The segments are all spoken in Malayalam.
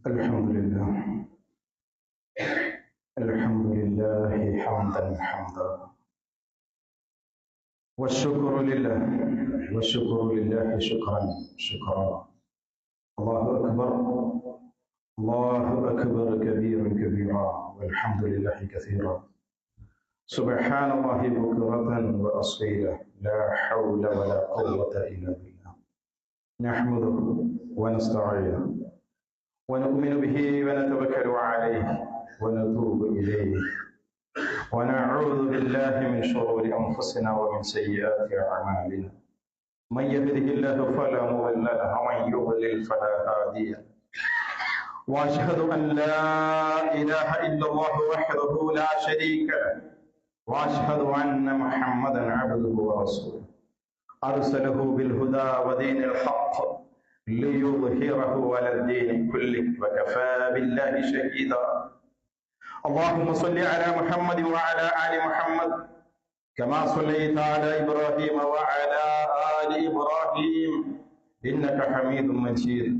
الحمد لله الحمد لله حمدا حمدا والشكر لله شكرا شكرا. الله أكبر الله أكبر كبيرا والحمد لله كثيرا. سبحان الله بكرة وأصيلا لا حول ولا قوة إلا بالله. نحمده ونستعينه ونؤمن به ونتوكل عليه ونتوب إليه ونعوذ بالله من شرور أنفسنا ومن سيئات أعمالنا. من يهده الله فلا مضل له ومن يضلل فلا هادي له. وأشهد أن لا إله إلا الله وحده لا شريك له وأشهد أن محمدا عبده ورسوله أرسله بالهدى ودين الحق ليظهره على الدين كله وكفى بالله شهيدا. اللهم صل على محمد وعلى آل محمد كما صليت على إبراهيم وعلى آل إبراهيم إنك حميد مجيد.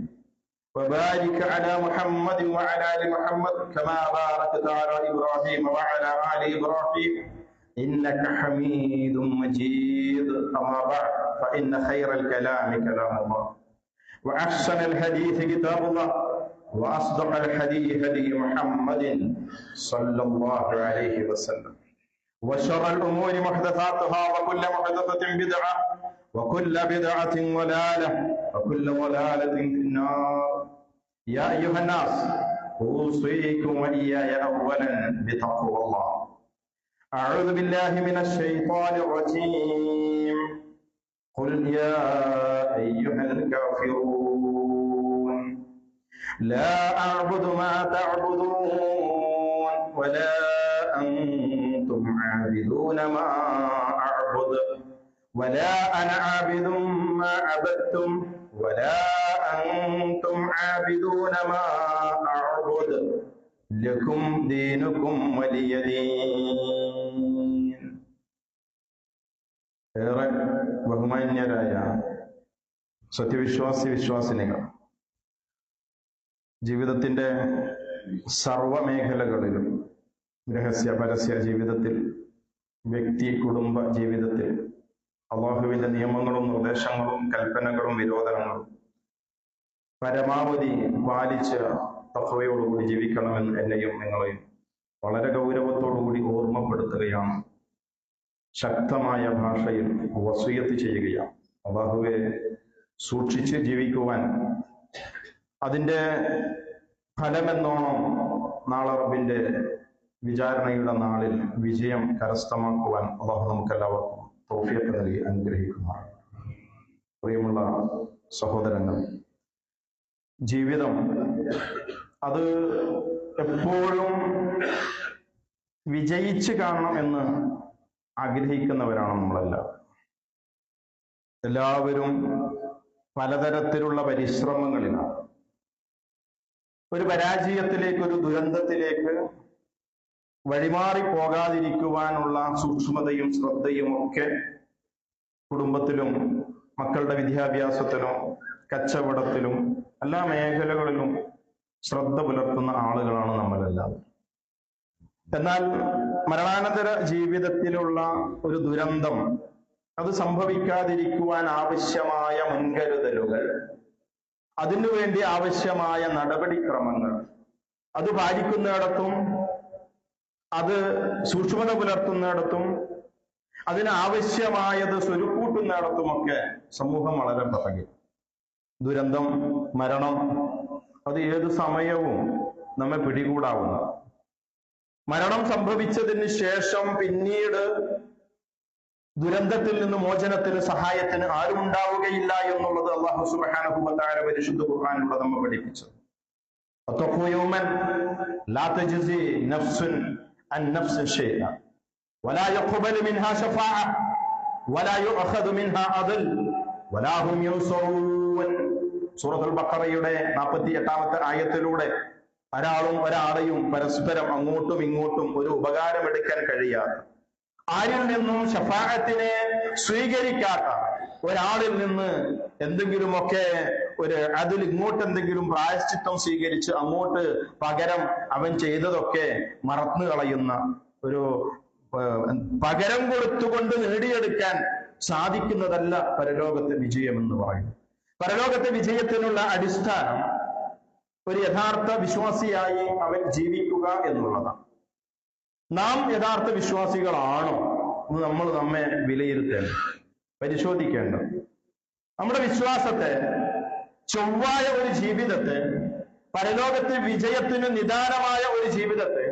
وبارك على محمد وعلى آل محمد كما باركت على إبراهيم وعلى آل إبراهيم إنك حميد مجيد. أما بعد فإن خير الكلام كلام الله وأحسن الحديث كتاب الله وأصدق الحديث هدي محمد صلى الله عليه وسلم. وشر الأمور محدثاتها وكل محدثة بدعة وكل بدعة ضلالة وكل ضلالة في النار. يا أيها الناس أوصيكم وإياي أولا بتقوى الله. أعوذ بالله من الشيطان الرجيم. قل يا أيها الكافرون لا أعبد ما تعبدون ولا أنتم عابدون ما أعبد ولا أنا عابد ما عبدتم ولا أنتم عابدون ما أعبد لكم دينكم ولي دين. ഏറെ ബഹുമാന്യരായ വിശ്വാസിനികൾ, ജീവിതത്തിന്റെ സർവമേഖലകളിലും രഹസ്യ പരസ്യ ജീവിതത്തിൽ, വ്യക്തി കുടുംബ ജീവിതത്തിൽ അല്ലാഹുവിന്റെ നിയമങ്ങളും നിർദ്ദേശങ്ങളും കൽപ്പനകളും വിരോധനങ്ങളും പരമാവധി പാലിച്ച് തഖ്വയോടുകൂടി ജീവിക്കണമെന്ന് എന്നെയും നിങ്ങളെയും വളരെ ഗൗരവത്തോടുകൂടി ഓർമ്മപ്പെടുത്തുകയാണ്. ശക്തമായ ഭാഷയിൽ വസിയത്ത് ചെയ്യുകയാണ്. അല്ലാഹുവെ സൂക്ഷിച്ച് ജീവിക്കുവാൻ, അതിന്റെ ഫലമെന്നോണം നാളെ റബ്ബിന്റെ വിചാരണയുടെ നാളിൽ വിജയം കരസ്ഥമാക്കുവാൻ അല്ലാഹു നമുക്കെല്ലാവർക്കും തൗഫീഖ് നൽകി അനുഗ്രഹിക്കുമാറാകട്ടെ. പ്രിയമുള്ള സഹോദരങ്ങൾ, ജീവിതം അത് എപ്പോഴും വിജയിച്ച് കാണണം എന്ന് ആഗ്രഹിക്കുന്നവരാണ് നമ്മളെല്ലാം. എല്ലാവരും പലതരത്തിലുള്ള പരിശ്രമങ്ങളിലാണ്. ഒരു പരാജയത്തിലേക്ക്, ഒരു ദുരന്തത്തിലേക്ക് വഴിമാറി പോകാതിരിക്കുവാനുള്ള സൂക്ഷ്മതയും ശ്രദ്ധയും ഒക്കെ കുടുംബത്തിലും മക്കളുടെ വിദ്യാഭ്യാസത്തിലും കച്ചവടത്തിലും എല്ലാ മേഖലകളിലും ശ്രദ്ധ പുലർത്തുന്ന ആളുകളാണ് നമ്മളെല്ലാം. എന്നാൽ മരണാനന്തര ജീവിതത്തിലുള്ള ഒരു ദുരന്തം അത് സംഭവിക്കാതിരിക്കുവാൻ ആവശ്യമായ മുൻകരുതലുകൾ, അതിനുവേണ്ടി ആവശ്യമായ നടപടിക്രമങ്ങൾ അത് പാലിക്കുന്നിടത്തും, അത് സൂക്ഷ്മത പുലർത്തുന്നിടത്തും, അതിനാവശ്യമായത് സ്വരുക്കൂട്ടുന്നിടത്തുമൊക്കെ സമൂഹം വളരെ പിറകെ. ദുരന്തം, മരണം അത് ഏതു സമയവും നമ്മെ പിടികൂടാവുന്ന. മരണം സംഭവിച്ചതിന് ശേഷം പിന്നീട് ദുരന്തത്തിൽ നിന്ന് മോചനത്തിന്, സഹായത്തിന് ആരും ഉണ്ടാവുകയില്ല എന്നുള്ളത് അല്ലാഹു സുബ്ഹാനഹു വ തആല പരിശുദ്ധ ഖുർആനിലൂടെ നമ്മെ പഠിപ്പിച്ചു. വത്തഖൂ യൗമൻ ലാ തജ്സി നഫ്സുൻ അൻ നഫ്സിൻ ഷൈഅ വലാ യഖ്ബലു മിൻഹാ ശഫാഅ വലാ യുഅഖദു മിൻഹാ അദൽ വലാ ഹും യുൻസറൂൻ. സൂറത്തുൽ ബഖറയുടെ 48-ാമത്തെ ആയത്തിലൂടെ ഒരാളും ഒരാളെയും പരസ്പരം അങ്ങോട്ടും ഇങ്ങോട്ടും ഒരു ഉപകാരമെടുക്കാൻ കഴിയാത്ത, ആരിൽ നിന്നും ശഫാഅത്തിനെ സ്വീകരിക്കാത്ത ഒരാളിൽ നിന്ന് എന്തെങ്കിലുമൊക്കെ അതിൽ ഇങ്ങോട്ട് എന്തെങ്കിലും പ്രായശ്ചിത്തം സ്വീകരിച്ച് അങ്ങോട്ട് പകരം അവൻ ചെയ്തതൊക്കെ മറന്നു കളയുന്ന ഒരു പകരം കൊടുത്തുകൊണ്ട് നേടിയെടുക്കാൻ സാധിക്കുന്നതല്ല പരലോകത്തെ വിജയം എന്ന് പറയുന്നത്. പരലോകത്തെ വിജയത്തിനുള്ള അടിസ്ഥാനം ഒരു യഥാർത്ഥ വിശ്വാസിയായി അവൻ ജീവിക്കുക എന്നുള്ളതാണ്. നാം യഥാർത്ഥ വിശ്വാസികളാണോ എന്ന് നമ്മൾ നമ്മെ വിലയിരുത്തേണ്ടത്, പരിശോധിക്കേണ്ടത്. നമ്മുടെ വിശ്വാസത്തെ, ചൊവ്വായ ഒരു ജീവിതത്തെ, പരലോകത്തെ വിജയത്തിന് നിദാനമായ ഒരു ജീവിതത്തെ,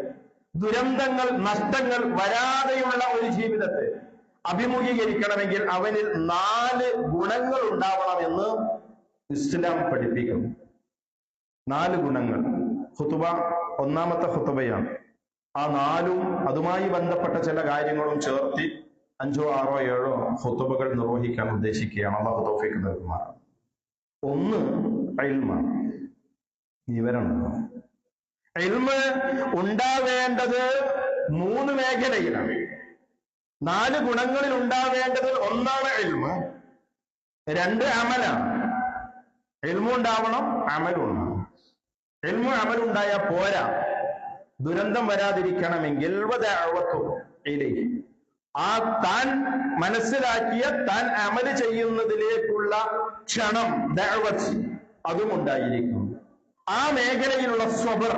ദുരന്തങ്ങൾ നഷ്ടങ്ങൾ വരാതെയുള്ള ഒരു ജീവിതത്തെ അഭിമുഖീകരിക്കണമെങ്കിൽ അവനിൽ 4 ഗുണങ്ങൾ ഉണ്ടാവണമെന്ന് ഇസ്ലാം പഠിപ്പിക്കുന്നു. 4 ഗുണങ്ങൾ. ഖുതുബ ഒന്നാമത്തെ ഖുതുബയാണ്. ആ 4ഉം അതുമായി ബന്ധപ്പെട്ട ചില കാര്യങ്ങളും ചേർത്തി 5, 6, 7 ഖുതുബകൾ നിർവഹിക്കാൻ ഉദ്ദേശിക്കുകയാണ്. അല്ലാഹു തൗഫീഖ് നൽകുമാറാകട്ടെ. 1 ഇൽമാണ്, വിവരമാണ്. ഇൽമ് ഉണ്ടാവേണ്ടത് 3 മേഖലയിലാണ്. 4 ഗുണങ്ങളിൽ ഉണ്ടാവേണ്ടത് 1 ഇൽമ്, 2 അമലാണ്. ഇൽമും ഉണ്ടാവണം, അമലും ഉണ്ടാവണം. ഇൽമും അമലുണ്ടായാൽ പോരാ. ദുരന്തം വരാതിരിക്കണമെങ്കിൽ ആ താൻ മനസ്സിലാക്കിയ താൻ അമല് ചെയ്യുന്നതിലേക്കുള്ള ക്ഷണം, ദഅവത്ത്, അതും ഉണ്ടായിരിക്കും. ആ മേഖലയിലുള്ള സ്വബർ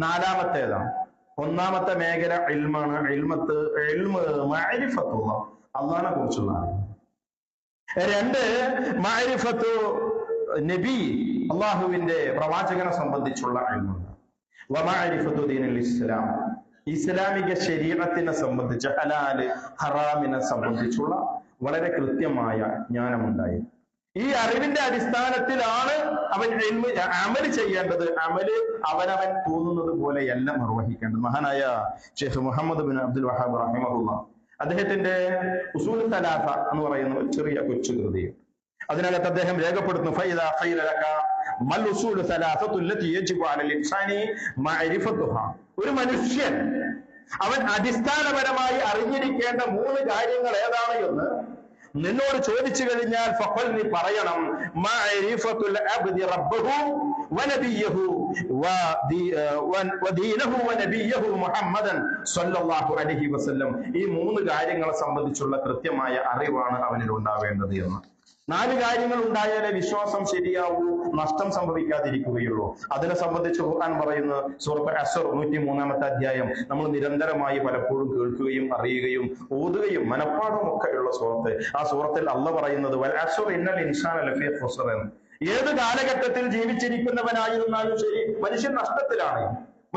4മത്തേതാണ്. 1ാമത്തെ മേഖല ഇൽമാണ്. ഇൽമ് മഅരിഫത്തുള്ള, അല്ലാഹുവിനെ കുറിച്ചുള്ള അറിവ്. 2 മഅരിഫത്തു നബി, അള്ളാഹുവിന്റെ പ്രവാചകനെ സംബന്ധിച്ചുള്ള ഇൽമുണ്ട്. വമഅരിഫത്തു ദീനുൽ ഇസ്ലാം, ഇസ്ലാമിക ശരീഅത്തിനെ സംബന്ധിച്ച്, ഹലാല് ഹറാമിനെ സംബന്ധിച്ചുള്ള വളരെ കൃത്യമായ ജ്ഞാനമുണ്ടായി. ഈ അറിവിന്റെ അടിസ്ഥാനത്തിലാണ് അവൻ അമല് ചെയ്യേണ്ടത്. അമല് അവനവൻ തോന്നുന്നത് പോലെയല്ല നിർവഹിക്കേണ്ടത്. മഹാനായ ഷെയ്ഖ് മുഹമ്മദ് ബിൻ അബ്ദുൽ വഹാബ് റഹിമഹുല്ലാഹ്, അദ്ദേഹത്തിന്റെ ഉസൂൽ സലാസ എന്ന് പറയുന്ന ഒരു ചെറിയ കൊച്ചു കൃതിയുണ്ട്. അതിനകത്ത് അദ്ദേഹം രേഖപ്പെടുത്തുന്നു, ഫൈദാ ഖൈല ലക മൽ ഉസൂൽ സലാസത്തു അല്ലതി യജിബു അലൽ ഇൻസാനി മഅരിഫത്തുഹാ. ഒരു മനുഷ്യൻ അവൻ അടിസ്ഥാനപരമായി അറിഞ്ഞിരിക്കേണ്ട 3 കാര്യങ്ങൾ ഏതാണ് എന്ന് നിന്നോട് ചോദിച്ചു കഴിഞ്ഞാൽ ഫഖൽ, നീ പറയണം, മഅരിഫത്തുൽ അബ്ദി റബ്ബഹു വനബിയഹു വദീനഹു വനബിയഹു മുഹമ്മദൻ സ്വല്ലല്ലാഹു അലൈഹി വസല്ലം. ഈ 3 കാര്യങ്ങളെ സംബന്ധിച്ചുള്ള കൃത്യമായ അറിവാണ് അവനിൽ ഉണ്ടാവേണ്ടത് എന്ന്. 4 കാര്യങ്ങൾ ഉണ്ടായാലേ വിശ്വാസം ശരിയാവൂ, നഷ്ടം സംഭവിക്കാതിരിക്കുകയുള്ളൂ. അതിനെ സംബന്ധിച്ച് ഖുർആൻ പറയുന്നത് സൂറത്ത് അസ്ർ 103-ാമത്തെ അധ്യായം നമ്മൾ നിരന്തരമായി പലപ്പോഴും കേൾക്കുകയും അറിയുകയും ഓതുകയും മനപ്പാടം ഒക്കെ ഉള്ള സൂറത്ത്. ആ സൂറത്തിൽ അല്ലാഹ് പറയുന്നത് വൽ അസ്ർ ഇന്നൽ ഇൻസാന ലഫീ ഖുസ്ർ. ഏത് കാലഘട്ടത്തിൽ ജീവിച്ചിരിക്കുന്നവനായിരുന്നാലും ശരി, മനുഷ്യൻ നഷ്ടത്തിലാണ്,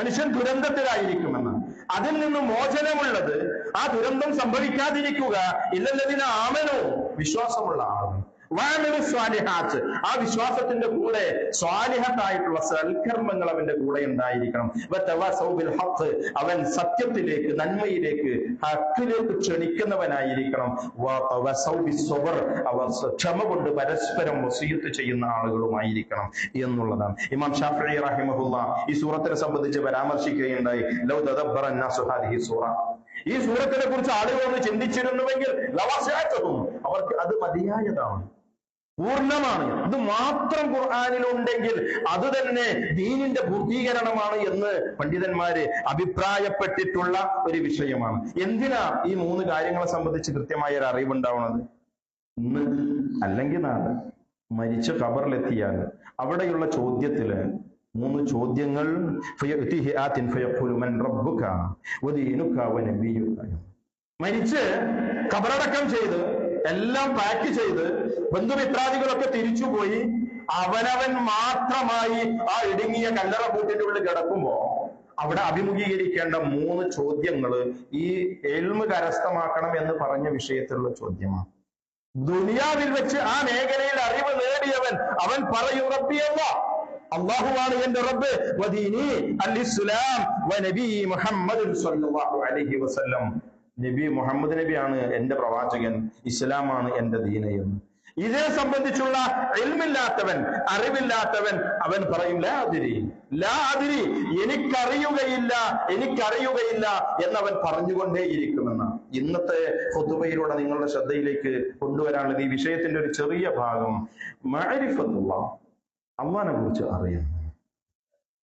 മനുഷ്യൻ ദുരന്തത്തിലായിരിക്കുമെന്ന്. അതിൽ നിന്ന് മോചനമുള്ളത്, ആ ദുരന്തം സംഭവിക്കാതിരിക്കുക, ഇല്ലല്ലദീന ആമനൂ, വിശ്വാസമുള്ള ആളുകൾ, വഅമിലു സ്വാലിഹാത്ത്, ആ വിശ്വാസത്തിന്റെ കൂടെ സ്വാലിഹത്തായിട്ടുള്ള സൽക്കർമ്മങ്ങൾ അവന്റെ കൂടെ ഉണ്ടായിരിക്കണം. വതവസൗ ബിൽ ഹഖ്, അവൻ സത്യത്തിലേക്ക്, നന്മയിലേക്ക്, ഹക്കിലേക്ക് ക്ഷണിക്കുന്നവനായിരിക്കണം. വതവസൗ ബിസ്സബ്ർ, അവർ ക്ഷമ കൊണ്ട് പരസ്പരം വസിയത്ത് ചെയ്യുന്ന ആളുകളുമായിരിക്കണം എന്നുള്ളതാണ്. ഇമാം ഷാഫിഈ റഹിമഹുല്ലാഹ് ഈ സൂറത്തിനെ സംബന്ധിച്ച് പരാമർശിക്കുകയുണ്ടായി, ലൗ തദബ്ബറ അന്നാസു ഹാദിഹി സൂറ, ഈ സൂറത്തിനെ കുറിച്ച് ആളുകളൊന്ന് ചിന്തിച്ചിരുന്നുവെങ്കിൽ ലവസഅതഹും, അവർക്ക് അത് മതിയായതാണ്, പൂർണ്ണമാണ്. അത് മാത്രം ഖുർആനിലുണ്ടെങ്കിൽ അത് തന്നെ ദീനിന്റെ പൂർത്തീകരണമാണ് എന്ന് പണ്ഡിതന്മാര് അഭിപ്രായപ്പെട്ടിട്ടുള്ള ഒരു വിഷയമാണ്. എന്തിനാ ഈ 3 കാര്യങ്ങളെ സംബന്ധിച്ച് കൃത്യമായ ഒരു അറിവുണ്ടാവുന്നത്? ഇന്ന് അല്ലെങ്കിൽ നാളെ മരിച്ച ഖബറിലെത്തിയാൽ അവിടെയുള്ള ചോദ്യത്തില് 3 ചോദ്യങ്ങൾ, മരിച്ച് ഖബറടക്കം ചെയ്ത് എല്ലാം പാക്ക് ചെയ്ത് ബന്ധുമിത്രാദികളൊക്കെ തിരിച്ചുപോയി അവനവൻ മാത്രമായി ആ ഇടുങ്ങിയ കല്ലറ കൂട്ടിന്റെ ഉള്ളിൽ കിടക്കുമ്പോ അവിടെ അഭിമുഖീകരിക്കേണ്ട 3 ചോദ്യങ്ങള് ഈ ഇൽമ് കരസ്ഥമാക്കണം എന്ന് പറഞ്ഞ വിഷയത്തിലുള്ള ചോദ്യമാണ്. ദുനിയാവിൽ വെച്ച് ആ മേഖലയിൽ അറിവ് നേടിയവൻ അവൻ പറയും, റബ്ബി അല്ലാഹ്, അല്ലാഹുവാണ് എന്റെ റബ്ബ്, വദീനി അൽ ഇസ്ലാം വനബി മുഹമ്മദ് സ്വല്ലല്ലാഹു അലൈഹി വസല്ലം, നബി മുഹമ്മദ് നബിയാണ് എന്റെ പ്രവാചകൻ, ഇസ്ലാമാണ് എന്റെ ദീന എന്ന്. ഇതേ സംബന്ധിച്ചുള്ള ഇൽമില്ലാത്തവൻ, അറിവില്ലാത്തവൻ, അവൻ പറയും ലാ അദ്രി, എനിക്കറിയുകയില്ല എന്നവൻ പറഞ്ഞുകൊണ്ടേയിരിക്കുമെന്ന്. ഇന്നത്തെ ഖുതുബയിലൂടെ നിങ്ങളുടെ ശ്രദ്ധയിലേക്ക് കൊണ്ടുവരാനുള്ളത് ഈ വിഷയത്തിന്റെ ഒരു ചെറിയ ഭാഗം, മഅരിഫത്തുല്ലാഹ്, അള്ളാഹിനെ കുറിച്ച് അറിയണം.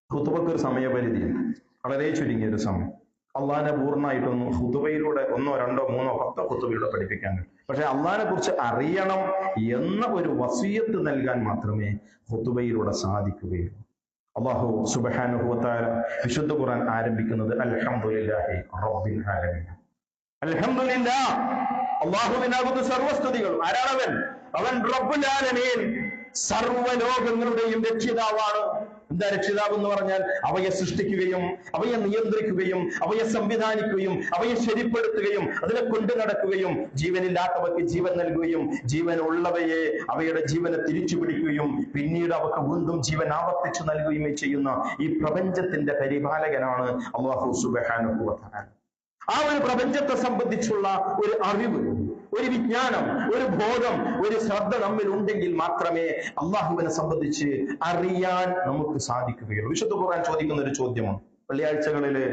ഖുതുബക്ക് ഒരു സമയപരിധിയുണ്ട്, വളരെ ചുരുങ്ങിയ ഒരു സമയം. അള്ളാഹിനെ പൂർണ്ണമായിട്ടൊന്നും ഖുതുബയിലൂടെ 1, 2, 3, 10 ഖുതുബയിലൂടെ പഠിപ്പിക്കാൻ കഴിയും. പക്ഷെ അള്ളാഹിനെ കുറിച്ച് അറിയണം എന്ന ഒരു വസിയത്ത് നൽകാൻ മാത്രമേ ഖുതുബയിലൂടെ സാധിക്കുകയുള്ളൂ. അല്ലാഹു സുബ്ഹാനഹു വ തആല വിശുദ്ധ ഖുർആൻ ആരംഭിക്കുന്നത് അൽഹംദുലില്ലാഹി റബ്ബിൽ ആലമീൻ. അൽഹംദുലില്ലാഹ്, അല്ലാഹുവിനാകുന്നു സർവസ്തുതികളും. ആരാണവൻ? അവൻ റബ്ബുൽ ആലമീൻ, സർവ്വലോകങ്ങളുടെയും രക്ഷിതാവാണ്. എന്താ രക്ഷിതാവ് എന്ന് പറഞ്ഞാൽ? അവയെ സൃഷ്ടിക്കുകയും അവയെ നിയന്ത്രിക്കുകയും അവയെ സംവിധാനിക്കുകയും അവയെ ശരിപ്പെടുത്തുകയും അതിനെ കൊണ്ടു നടക്കുകയും ജീവനില്ലാത്തവർക്ക് ജീവൻ നൽകുകയും ജീവനുള്ളവയെ അവയുടെ ജീവനെ തിരിച്ചു പിടിക്കുകയും പിന്നീട് അവർക്ക് വീണ്ടും ജീവൻ ആവർത്തിച്ചു നൽകുകയും ചെയ്യുന്ന ഈ പ്രപഞ്ചത്തിന്റെ പരിപാലകനാണ് അല്ലാഹു സുബ്ഹാനഹു വ തആല. ആ ഒരു പ്രപഞ്ചത്തെ സംബന്ധിച്ചുള്ള ഒരു അറിവ്, ഒരു വിജ്ഞാനം, ഒരു ബോധം, ഒരു ശ്രദ്ധ നമ്മിൽ ഉണ്ടെങ്കിൽ മാത്രമേ അള്ളാഹുവിനെ സംബന്ധിച്ച് അറിയാൻ നമുക്ക് സാധിക്കുകയുള്ളൂ. വിശുദ്ധ ഖുർആൻ ചോദിക്കുന്ന ഒരു ചോദ്യമാണ്. വെള്ളിയാഴ്ചകളില്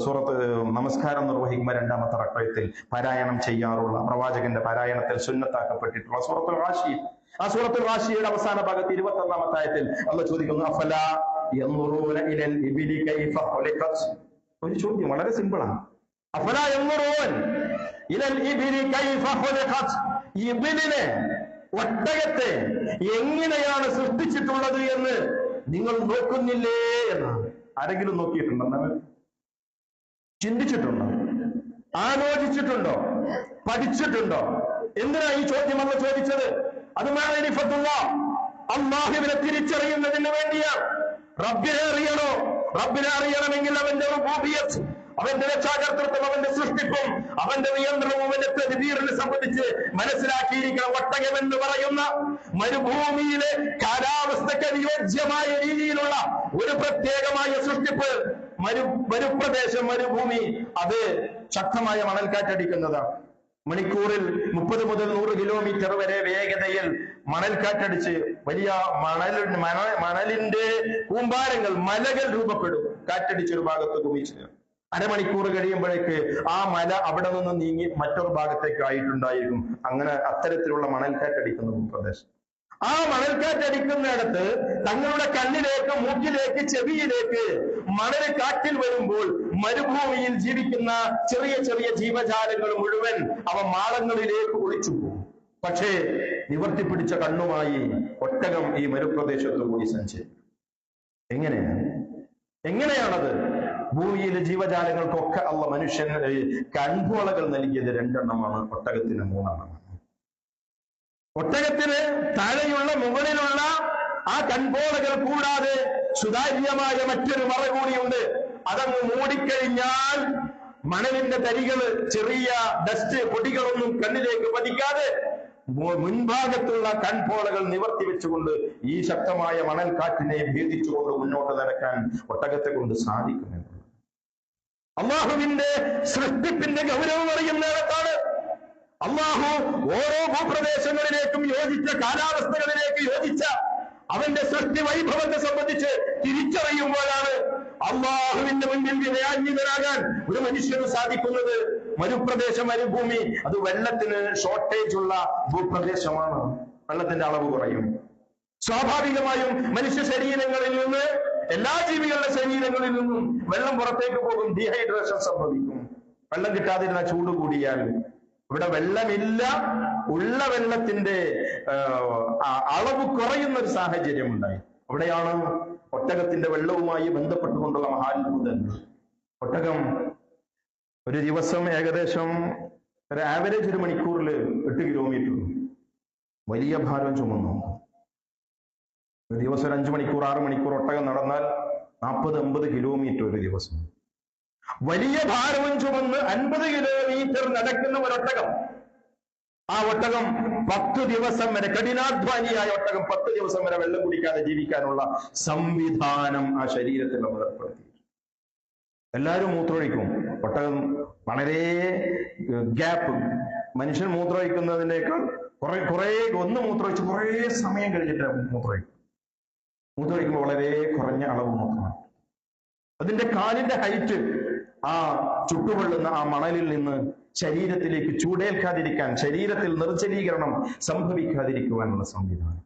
സൂറത്ത് നമസ്കാരം നിർവഹിക്കുമ്പോൾ 2ാമത്തെ റക്അത്തിൽ പാരായണം ചെയ്യാറുള്ള, പ്രവാചകന്റെ പാരായണത്തിൽ സുന്നത്താക്കപ്പെട്ടിട്ടുള്ള സൂറത്തുൽ ഗാശിയ. ആ സൂറത്തുൽ ഗാശിയയുടെ അവസാന ഭാഗത്ത് 21ാമത്തെ ആയത്തിൽ അല്ലാഹു ചോദിക്കുന്നു, അഫലാ യൻദുറൂന ഇലൽ ഇബ്ലി കൈഫ ഖുലിഖത്. ഒരു ചോദ്യം വളരെ സിമ്പിളാണ്. അഫലാ യൻദുറൂൻ ഇലൽ ഇബ്ലി കൈഫ ഖുലിഖത്. ഇബ്ലിനെ, ഒട്ടകത്തെ എങ്ങനെയാണ് സൃഷ്ടിച്ചിട്ടുള്ളത് എന്ന് നിങ്ങൾ നോക്കുന്നില്ലേ എന്നാണ്. ആരെങ്കിലും നോക്കിയിട്ടുണ്ടോ? ചിന്തിച്ചിട്ടുണ്ടോ? ആലോചിച്ചിട്ടുണ്ടോ? പഠിച്ചിട്ടുണ്ടോ? എന്തിനാ ഈ ചോദ്യം അല്ല ചോദിച്ചത്? അത് മാരിഫത്തുള്ള അല്ലാഹുവിനെ തിരിച്ചറിയുന്നതിന് വേണ്ടിയാണ്. റബ്ബിനെ അറിയണോ? റബ്ബിനെ അറിയണമെങ്കിൽ അവന്റെ റുബൂബിയത്ത്, അവന്റെ രക്ഷാകർത്തൃത്വം, അവന്റെ സൃഷ്ടിപ്പും അവന്റെ നിയന്ത്രണവും അവന്റെ തദ്ബീറിനെ സംബന്ധിച്ച് മനസ്സിലാക്കിയിരിക്കണം. ഒട്ടകം എന്ന് പറയുന്ന മരുഭൂമിയിലെ കാലാവസ്ഥയ്ക്ക് അനുയോജ്യമായ രീതിയിലുള്ള ഒരു പ്രത്യേകമായ സൃഷ്ടിപ്പ്, മരുപ്രദേശം, മരുഭൂമി, അത് ശക്തമായ മണൽക്കാറ്റടിക്കുന്നതാണ്. മണിക്കൂറിൽ 30 മുതൽ 100 കിലോമീറ്റർ വരെ വേഗതയിൽ മണൽക്കാറ്റടിച്ച് വലിയ മണലിന്റെ കൂമ്പാരങ്ങൾ, മലകൾ രൂപപ്പെടും. കാറ്റടിച്ചൊരു ഭാഗത്ത് കുമിച്ച് അരമണിക്കൂർ കഴിയുമ്പോഴേക്ക് ആ മല അവിടെ നിന്ന് നീങ്ങി മറ്റൊരു ഭാഗത്തേക്ക് ആയിട്ടുണ്ടായിരിക്കും. അങ്ങനെ അത്തരത്തിലുള്ള മണൽക്കാറ്റടിക്കുന്ന പ്രദേശം. ആ മണൽക്കാറ്റടിക്കുന്നിടത്ത് തങ്ങളുടെ കണ്ണിലേക്ക്, മൂക്കിലേക്ക്, ചെവിയിലേക്ക് മണൽ കാറ്റിൽ വരുമ്പോൾ മരുഭൂമിയിൽ ജീവിക്കുന്ന ചെറിയ ചെറിയ ജീവജാലങ്ങൾ മുഴുവൻ അവ മാളങ്ങളിലേക്ക് ഒളിച്ചു പോകും. പക്ഷേ നിവർത്തി പിടിച്ച കണ്ണുമായി ഒട്ടകം ഈ മരുപ്രദേശത്ത് കൂടി സഞ്ചരിക്കും. എങ്ങനെയാണത്? ഭൂമിയിലെ ജീവജാലങ്ങൾക്കൊക്കെ അള്ള മനുഷ്യന് കൺപോളകൾ നൽകിയത് 2 എണ്ണമാണ്, ഒട്ടകത്തിന് 3 എണ്ണമാണ്. ഒട്ടകത്തിന് താഴെയുള്ള, മുകളിലുള്ള ആ കൺപോളകൾ കൂടാതെ സുതാര്യമായ മറ്റൊരു മറ കൂടിയുണ്ട്. അതങ്ങ് മൂടിക്കഴിഞ്ഞാൽ മണലിന്റെ തരികള്, ചെറിയ ഡസ്റ്റ്, പൊടികളൊന്നും കണ്ണിലേക്ക് പതിക്കാതെ മുൻഭാഗത്തുള്ള കൺപോളകൾ നിവർത്തി വെച്ചുകൊണ്ട് ഈ ശക്തമായ മണൽ കാറ്റിനെ ഭേദിച്ചുകൊണ്ട് മുന്നോട്ട് നടക്കാൻ ഒട്ടകത്തെ കൊണ്ട് സാധിക്കുമെന്നുള്ളത് അള്ളാഹുവിന്റെ സൃഷ്ടിപ്പിന്റെ ഗൗരവം അറിയുന്നിടത്താണ് അള്ളാഹു ഓരോ ഭൂപ്രദേശങ്ങളിലേക്കും യോജിച്ച, കാലാവസ്ഥകളിലേക്ക് യോജിച്ച അവന്റെ സൃഷ്ടി വൈഭവത്തെ സംബന്ധിച്ച് തിരിച്ചറിയുമ്പോഴാണ് അള്ളാഹുവിന്റെ മുൻപിൽ വിനയാന്വിതനാകാൻ ഒരു മനുഷ്യന് സാധിക്കുന്നത്. മരുപ്രദേശം, മരുഭൂമി, അത് വെള്ളത്തിന് ഷോർട്ടേജ് ഉള്ള ഭൂപ്രദേശമാണ്. വെള്ളത്തിന്റെ അളവ് കുറയും. സ്വാഭാവികമായും മനുഷ്യ ശരീരങ്ങളിൽ നിന്ന്, എല്ലാ ജീവികളുടെ ശരീരങ്ങളിൽ നിന്നും വെള്ളം പുറത്തേക്ക് പോകും. ഡീഹൈഡ്രേഷൻ സംഭവിക്കും. വെള്ളം കിട്ടാതിരുന്ന ചൂട് കൂടിയാൽ ഇവിടെ വെള്ളമില്ല, ഉള്ള വെള്ളത്തിന്റെ അളവ് കുറയുന്ന ഒരു സാഹചര്യം ഉണ്ടായി. അവിടെയാണ് ഒട്ടകത്തിന്റെ വെള്ളവുമായി ബന്ധപ്പെട്ടുകൊണ്ടുള്ള മഹാത്ഭുതങ്ങൾ. ഒട്ടകം ഒരു ദിവസം ഏകദേശം ഒരു ആവറേജ് 1 മണിക്കൂറിൽ 8 കിലോമീറ്റർ വലിയ ഭാരം ചുമന്നു. ഒരു ദിവസം 5 മണിക്കൂർ 6 മണിക്കൂർ ഒട്ടകം നടന്നാൽ 40-50 കിലോമീറ്റർ ഒരു ദിവസം. വലിയ ഭാരവും ചുമന്ന് 50 കിലോമീറ്റർ നടക്കുന്ന ഒരൊട്ടകം. ആ ഒട്ടകം 10 ദിവസം വരെ, കഠിനാധ്വാനിയായ ഒട്ടകം 10 ദിവസം വരെ വെള്ളം കുടിക്കാതെ ജീവിക്കാനുള്ള സംവിധാനം ആ ശരീരത്തിൽ നമ്മൾ ഏർപ്പെടുത്തി. എല്ലാവരും മൂത്രമൊഴിക്കും. ഒട്ടകം വളരെ ഗ്യാപ്പ്, മനുഷ്യൻ മൂത്രമൊഴിക്കുന്നതിനേക്കാൾ കുറെ ഒന്ന് മൂത്രമൊഴിച്ച് കുറെ സമയം കഴിഞ്ഞിട്ട് മൂത്രമൊഴിക്കുമ്പോൾ വളരെ കുറഞ്ഞ അളവ് മൂത്രമാണ്. അതിന്റെ കാലിന്റെ ഹൈറ്റ് ആ ചുട്ടുപൊള്ളുന്ന ആ മണലിൽ നിന്ന് ശരീരത്തിലേക്ക് ചൂടേൽക്കാതിരിക്കാൻ, ശരീരത്തിൽ നിർജ്ജലീകരണം സംഭവിക്കാതിരിക്കുവാനുള്ള സംവിധാനം.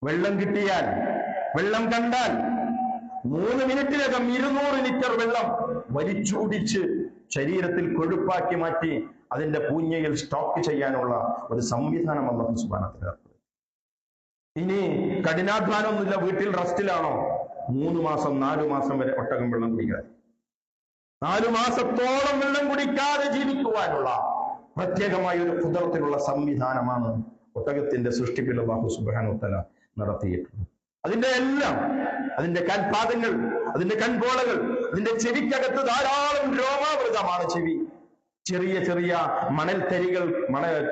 വെള്ളം കിട്ടിയാൽ വെള്ളം കണ്ടാൽ 3 മിനിറ്റിനകം 200 ലിറ്റർ വെള്ളം വലിച്ചു കുടിച്ച് ശരീരത്തിൽ കൊഴുപ്പാക്കി മാറ്റി അതിന്റെ പൂഞ്ഞയിൽ സ്റ്റോക്ക് ചെയ്യാനുള്ള ഒരു സംവിധാനം അല്ലാഹു സുബ്ഹാനഹു വ തആല. ഇനി കഠിനാധ്വാനമൊന്നുമില്ല, വീട്ടിൽ റെസ്റ്റിലാണോ, 3 മാസം 4 മാസം വരെ ഒട്ടകം വെള്ളം കുടിക്കാതെ, 4 മാസത്തോളം വെള്ളം കുടിക്കാതെ ജീവിക്കുവാനുള്ള പ്രത്യേകമായ ഒരു കുദറത്തിലുള്ള സംവിധാനമാണ് ഒട്ടകത്തിന്റെ സൃഷ്ടിപ്പിൽ അല്ലാഹു സുബ്ഹാനഹു വ തആല നടത്തിയിട്ടുള്ളത്. അതിന്റെ എല്ലാം, അതിന്റെ കാൽപാദങ്ങൾ, അതിന്റെ കൺപോളകൾ, അതിന്റെ ചെവിക്കകത്ത് ധാരാളം രോമാവൃതമാണ് ചെവി. ചെറിയ ചെറിയ മണൽത്തരികൾ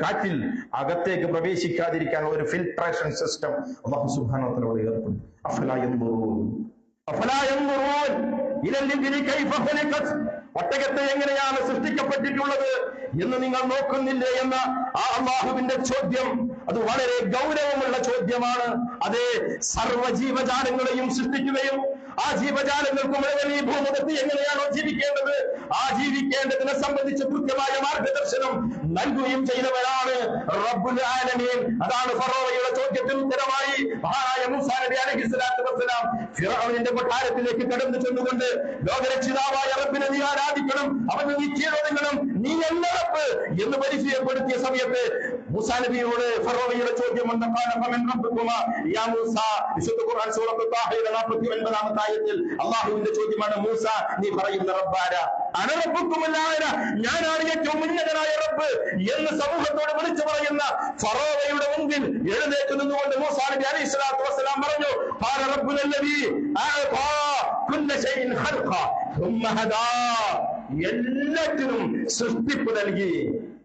കാറ്റിൽ അകത്തേക്ക് പ്രവേശിക്കാതിരിക്കാനുള്ള ഒരു ഫിൽട്രേഷൻ സിസ്റ്റം അല്ലാഹു സുബ്ഹാനഹു വ തആല ഏർപ്പെടുത്തി. അഫലാ യൻദുറൂൻ ഇലൽ ഇബ്ലി കൈഫ ഖുലിഖത്, ഒട്ടകത്തെ എങ്ങനെയാണ് സൃഷ്ടിക്കപ്പെട്ടിട്ടുള്ളത് എന്ന് നിങ്ങൾ നോക്കുന്നില്ലേ എന്ന ആ അല്ലാഹുവിന്റെ ചോദ്യം അത് വളരെ ഗൗരവമുള്ള ചോദ്യമാണ്. അതേ, സർവ്വ ജീവജാലങ്ങളെയും സൃഷ്ടിക്കുകയും ആ ജീവജാലങ്ങൾക്ക് മുഴുവൻ ഈ ഭൂമുഖത്ത് എങ്ങനെയാണോ ജീവിക്കേണ്ടത് ആ ജീവിക്കേണ്ടതിനെ സംബന്ധിച്ച് കൃത്യമായ മാർഗദർശനം നൽകുകയും ചെയ്തവരാണ് റബ്ബുൽ ആലമീൻ. അതാണ് ഫറോവയുടെ ചോദ്യത്തിന് ഉത്തരമായി മഹാനായ മൂസാ നബി അലൈഹിസ്സലാത്തു വസ്സലാം ഫിർഔനിന്റെ കൊട്ടാരത്തിലേക്ക് കടന്നു ചെന്നുകൊണ്ട് ലോകരക്ഷിതാവായ റബ്ബിനെ നീ ആരാധിക്കണം, അവന് നീ കീഴടങ്ങണം, നീ എന്ന റബ്ബ് എന്ന് പരിചയപ്പെടുത്തിയ സമയത്ത് മൂസാ നബിയോട് ഫറോവയുടെ ചോദ്യം വന്ന വിശുദ്ധ ഖുർആൻ സൂറത്തുൽ താഹയുടെ 49-ാമത്തെ ആയത്തിൽ അല്ലാഹുവിന്റെ ചോദ്യമാണ്, മൂസ നീ പറയുന്ന റബ്ബാര? അന റബ്ബുക്കുമുൽ ആല, ഞാനാണ് ഏറ്റവും ഉന്നതനായ റബ്ബ് എന്ന് സമൂഹത്തോട് വിളിച്ചു പറയുന്ന ഫറോവയുടെ മുൻപിൽ എഴുന്നേറ്റ് നിന്നുകൊണ്ട് മൂസാ നബി അലൈഹിസ്സലാത്തു വസ്സലാം പറഞ്ഞു, ഖാല റബ്ബുനല്ലദീ അഅതാ കുല്ല ശൈഇൻ ഖൽഖ ثم ഹദാ, എല്ലാത്തിനും സൃഷ്ടിപ്പ് നൽകി.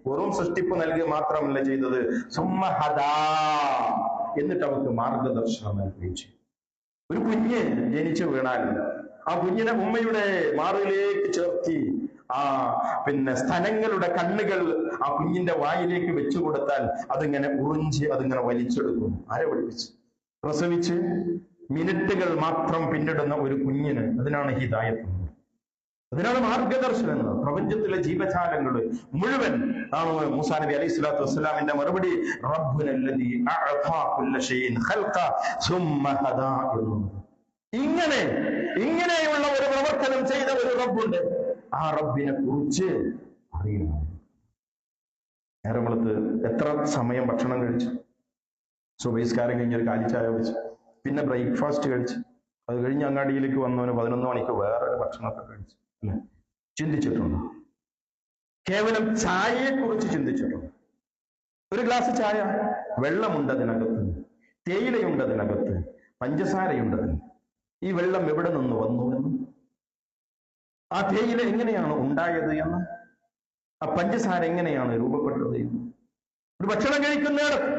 വെറും സൃഷ്ടിപ്പ് നൽകി മാത്രമല്ല ചെയ്തത്, സുമ്മ ഹദാ, എന്നിട്ട് അവർക്ക് മാർഗദർശനം നൽകുകയും ചെയ്തു. ഒരു കുഞ്ഞ് ജനിച്ചു വീണാൽ ആ കുഞ്ഞിനെ ഉമ്മയുടെ മാറിലേക്ക് ചേർത്തി സ്ഥനങ്ങളുടെ കണ്ണുകൾ ആ കുഞ്ഞിന്റെ വായിലേക്ക് വെച്ചു കൊടുത്താൽ അതിങ്ങനെ ഉറിഞ്ച് അതിങ്ങനെ വലിച്ചെടുക്കും. ആരെ പഠിപ്പിച്ച്? പ്രസവിച്ച് മിനിറ്റുകൾ മാത്രം പിന്നിടുന്ന ഒരു കുഞ്ഞിന്, അതിനാണ് ഹിദായത്ത്, അതിനാണ് മാർഗദർശനം. പ്രപഞ്ചത്തിലെ ജീവജാലങ്ങൾ മുഴുവൻ ആണ് മൂസാ നബി അലൈഹിസ്സലാത്തു വസ്സലാമിന്റെ മറുപടി റബ്ബുനല്ലദീ അഅതാ കുല്ല ശൈഇൻ ഖൽഖ സുമ്മ ഹദാ എന്നുള്ളത്. ഇങ്ങനെയുള്ള ഒരു പ്രവർത്തനം ചെയ്ത ഒരു റബ്ബുണ്ട്. ആ റബ്ബിനെ കുറിച്ച് അറിയണം. നേരം വെളുത്ത് എത്ര സമയം ഭക്ഷണം കഴിച്ചു? സുബഹിസ്കാരം കഴിഞ്ഞൊരു കാലിച്ചായ വെച്ചു, പിന്നെ ബ്രേക്ക്ഫാസ്റ്റ് കഴിച്ചു, അത് കഴിഞ്ഞ് അങ്ങാടിയിലേക്ക് വന്നവന് 11 മണിക്ക് വേറൊരു ഭക്ഷണമൊക്കെ കഴിച്ചു. അല്ലെ? ചിന്തിച്ചിട്ടുണ്ടോ? കേവലം ചായയെ കുറിച്ച് ചിന്തിച്ചിട്ടുണ്ടോ? ഒരു ഗ്ലാസ് ചായ, വെള്ളമുണ്ട് അതിനകത്ത്, തേയിലയുണ്ട് അതിനകത്ത്, പഞ്ചസാരയുണ്ട് അതിന്. ഈ വെള്ളം എവിടെ നിന്ന് വന്നു എന്ന്, ആ തേയില എങ്ങനെയാണ് ഉണ്ടായത് എന്ന്, ആ പഞ്ചസാര എങ്ങനെയാണ് രൂപപ്പെട്ടത് എന്ന്. ഒരു ഭക്ഷണം കഴിക്കുന്നിടത്ത്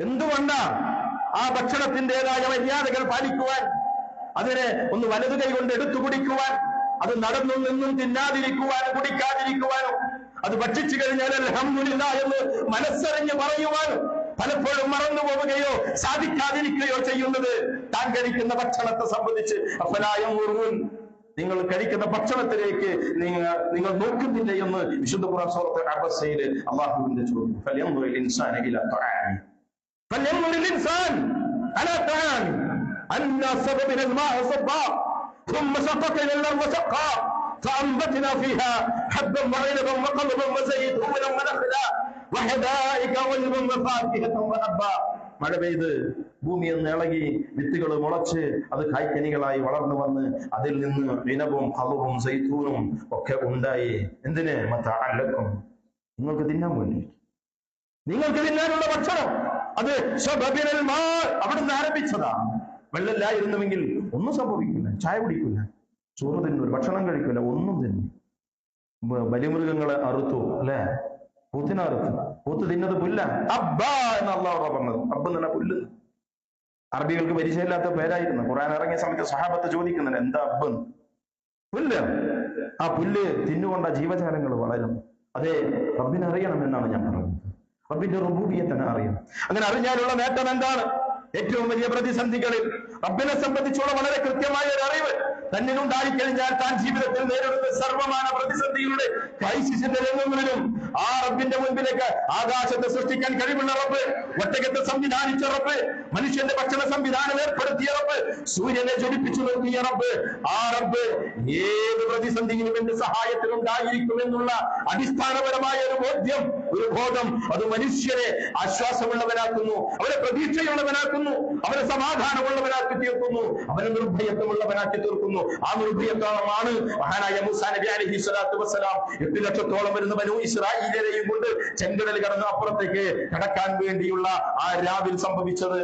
എന്തുകൊണ്ടാ ആ ഭക്ഷണത്തിൻ്റെതായ മര്യാദകൾ പാലിക്കുവാൻ, അതിനെ ഒന്ന് വലതു കൈ കൊണ്ട് എടുത്തു കുടിക്കുവാൻ, അത് നടന്നും നിന്നും തിന്നാതിരിക്കുവാനും കുടിക്കാതിരിക്കുവാനും, അത് ഭക്ഷിച്ചു കഴിഞ്ഞാൽ അൽഹംദുലില്ലാഹ് എന്ന് മനസ്സറിഞ്ഞ് പറയുവാനും പലപ്പോഴും മറന്നു പോവുകയോ സാധിക്കാതിരിക്കുകയോ ചെയ്യുന്നത് താൻ കഴിക്കുന്ന ഭക്ഷണത്തെ സംബന്ധിച്ച്. അഫലാ യൻദുറൂൻ, നിങ്ങൾ കഴിക്കുന്ന ഭക്ഷണത്തിലേക്ക് നിങ്ങൾ നോക്കുന്നില്ല എന്ന് വിശുദ്ധ ഖുർആൻ സൂറത്തുൽ അബസയിൽ അല്ലാഹുവിന്റെ ചോദ്യം. ഫൽയൻദുറിൽ ഇൻസാനു ഇലാ തആമി ഫൽയൻദുറിൽ ഇൻസാൻ അലാ തആമി അന്നാ സബബന അൽ-മാഅ സബ്ബാ ثم شققنا الأرض شقا فأنبتنا فيها حبا وعنبا وقضبا وزيتونا ونخلا وحدائق غلبا وفاكهة وأبا. മഴ പെയ്ത് ഭൂമി ഒന്ന് ഇളകി വിത്തുകൾ മുളച്ച് അത് കായ്ക്കനികളായി വളർന്നു വന്ന് അതിൽ നിന്ന് ഇനവും ഖളുബും സൈത്തൂനും ഒക്കെ ഉണ്ടായി. എന്തിന്? മതഅല്ലക്കും, നിങ്ങൾക്ക് തിന്നാൻ വേണ്ടി, നിങ്ങൾക്ക് തിന്നാനുള്ള ഭക്ഷണം. അത് ശബബിനൽ മാ, അവിടുന്ന് ആരംഭിച്ചതാണ്. വെള്ളമില്ലായിരുന്നുവെങ്കിൽ ഒന്നും സംഭവിക്കില്ല. ചായ കുടിക്കില്ല, ചോറ് തിന്നൂല, ഭക്ഷണം കഴിക്കില്ല, ഒന്നും തിന്നും. ബലിമൃഗങ്ങളെ അറുത്തു, അല്ലെ? പൂത്തിനെ അറുത്തു. പൂത്ത് തിന്നത് പുല്ല. അബ്ബ എന്ന് അല്ലാഹു പറഞ്ഞത്. അബ്ബ് എന്ന് പറഞ്ഞാൽ പുല്ല്. അറബികൾക്ക് പരിചയമില്ലാത്ത പേരായിരുന്നു. ഖുർആൻ ഇറങ്ങിയ സമയത്ത് സഹാബത്ത് ചോദിക്കുന്നുണ്ട്, എന്താ അബ്ബ്? പുല്ല്. ആ പുല്ല് തിന്നുകൊണ്ട ജീവജാലങ്ങൾ വളരുന്നു. അതെ, റബ്ബിനെ അറിയണം എന്നാണ് ഞാൻ പറയുന്നത്. റബ്ബിന്റെ റുബൂബിയ്യത്തിനെ അറിയണം. അങ്ങനെ അറിഞ്ഞാലുള്ള നേട്ടം എന്താണ്? ഏറ്റവും വലിയ പ്രതിസന്ധികളിൽ റബ്ബിനെ സംബന്ധിച്ചുള്ള വളരെ കൃത്യമായ ഒരു അറിവ് തന്നിലുണ്ടായിക്കഴിഞ്ഞാൽ താൻ ജീവിതത്തിൽ നേരിടുന്ന സർവമാന പ്രതിസന്ധികളുടെ ക്രൈസിസിന്റെ രംഗങ്ങളിലും ആ റബ്ബിന്റെ മുൻപിലേക്ക്, ആകാശത്തെ സൃഷ്ടിക്കാൻ കഴിവുള്ള റബ്ബ്, ഒട്ടകത്തെ സംവിധാനിച്ച റബ്ബ്, മനുഷ്യന്റെ ഭക്ഷണ സംവിധാനം ഏർപ്പെടുത്തിയ റബ്ബ്, സൂര്യനെ ജ്വലിപ്പിച്ചു നിർത്തിയ റബ്ബ്, ആ റബ്ബ് ഏത് പ്രതിസന്ധിയിലും എന്റെ സഹായത്തിനുണ്ടായിരിക്കുമെന്നുള്ള അടിസ്ഥാനപരമായ ഒരു ബോധ്യം, ഒരു ബോധം, അത് മനുഷ്യരെ ആശ്വാസമുള്ളവനാക്കുന്നു, അവരെ പ്രതീക്ഷയുള്ളവനാക്കുന്നു, അവരെ സമാധാനമുള്ളവനാക്കി തീർക്കുന്നു, അവരെ നിർഭയത്വമുള്ളവനാക്കി തീർക്കുന്നു. ആ നിർഭയത്വമാണ് മഹാനായ മൂസാ നബി അലൈഹി സ്വലാത്തു വസ്സലാം 8 ലക്ഷത്തോളം വരുന്ന ബനൂ ഇസ്രായേലിനെയും കൊണ്ട് ചെങ്കടൽ കടന്ന് അപ്പുറത്തേക്ക് കടക്കാൻ വേണ്ടിയുള്ള ആ രാവിൽ സംഭവിച്ചത്.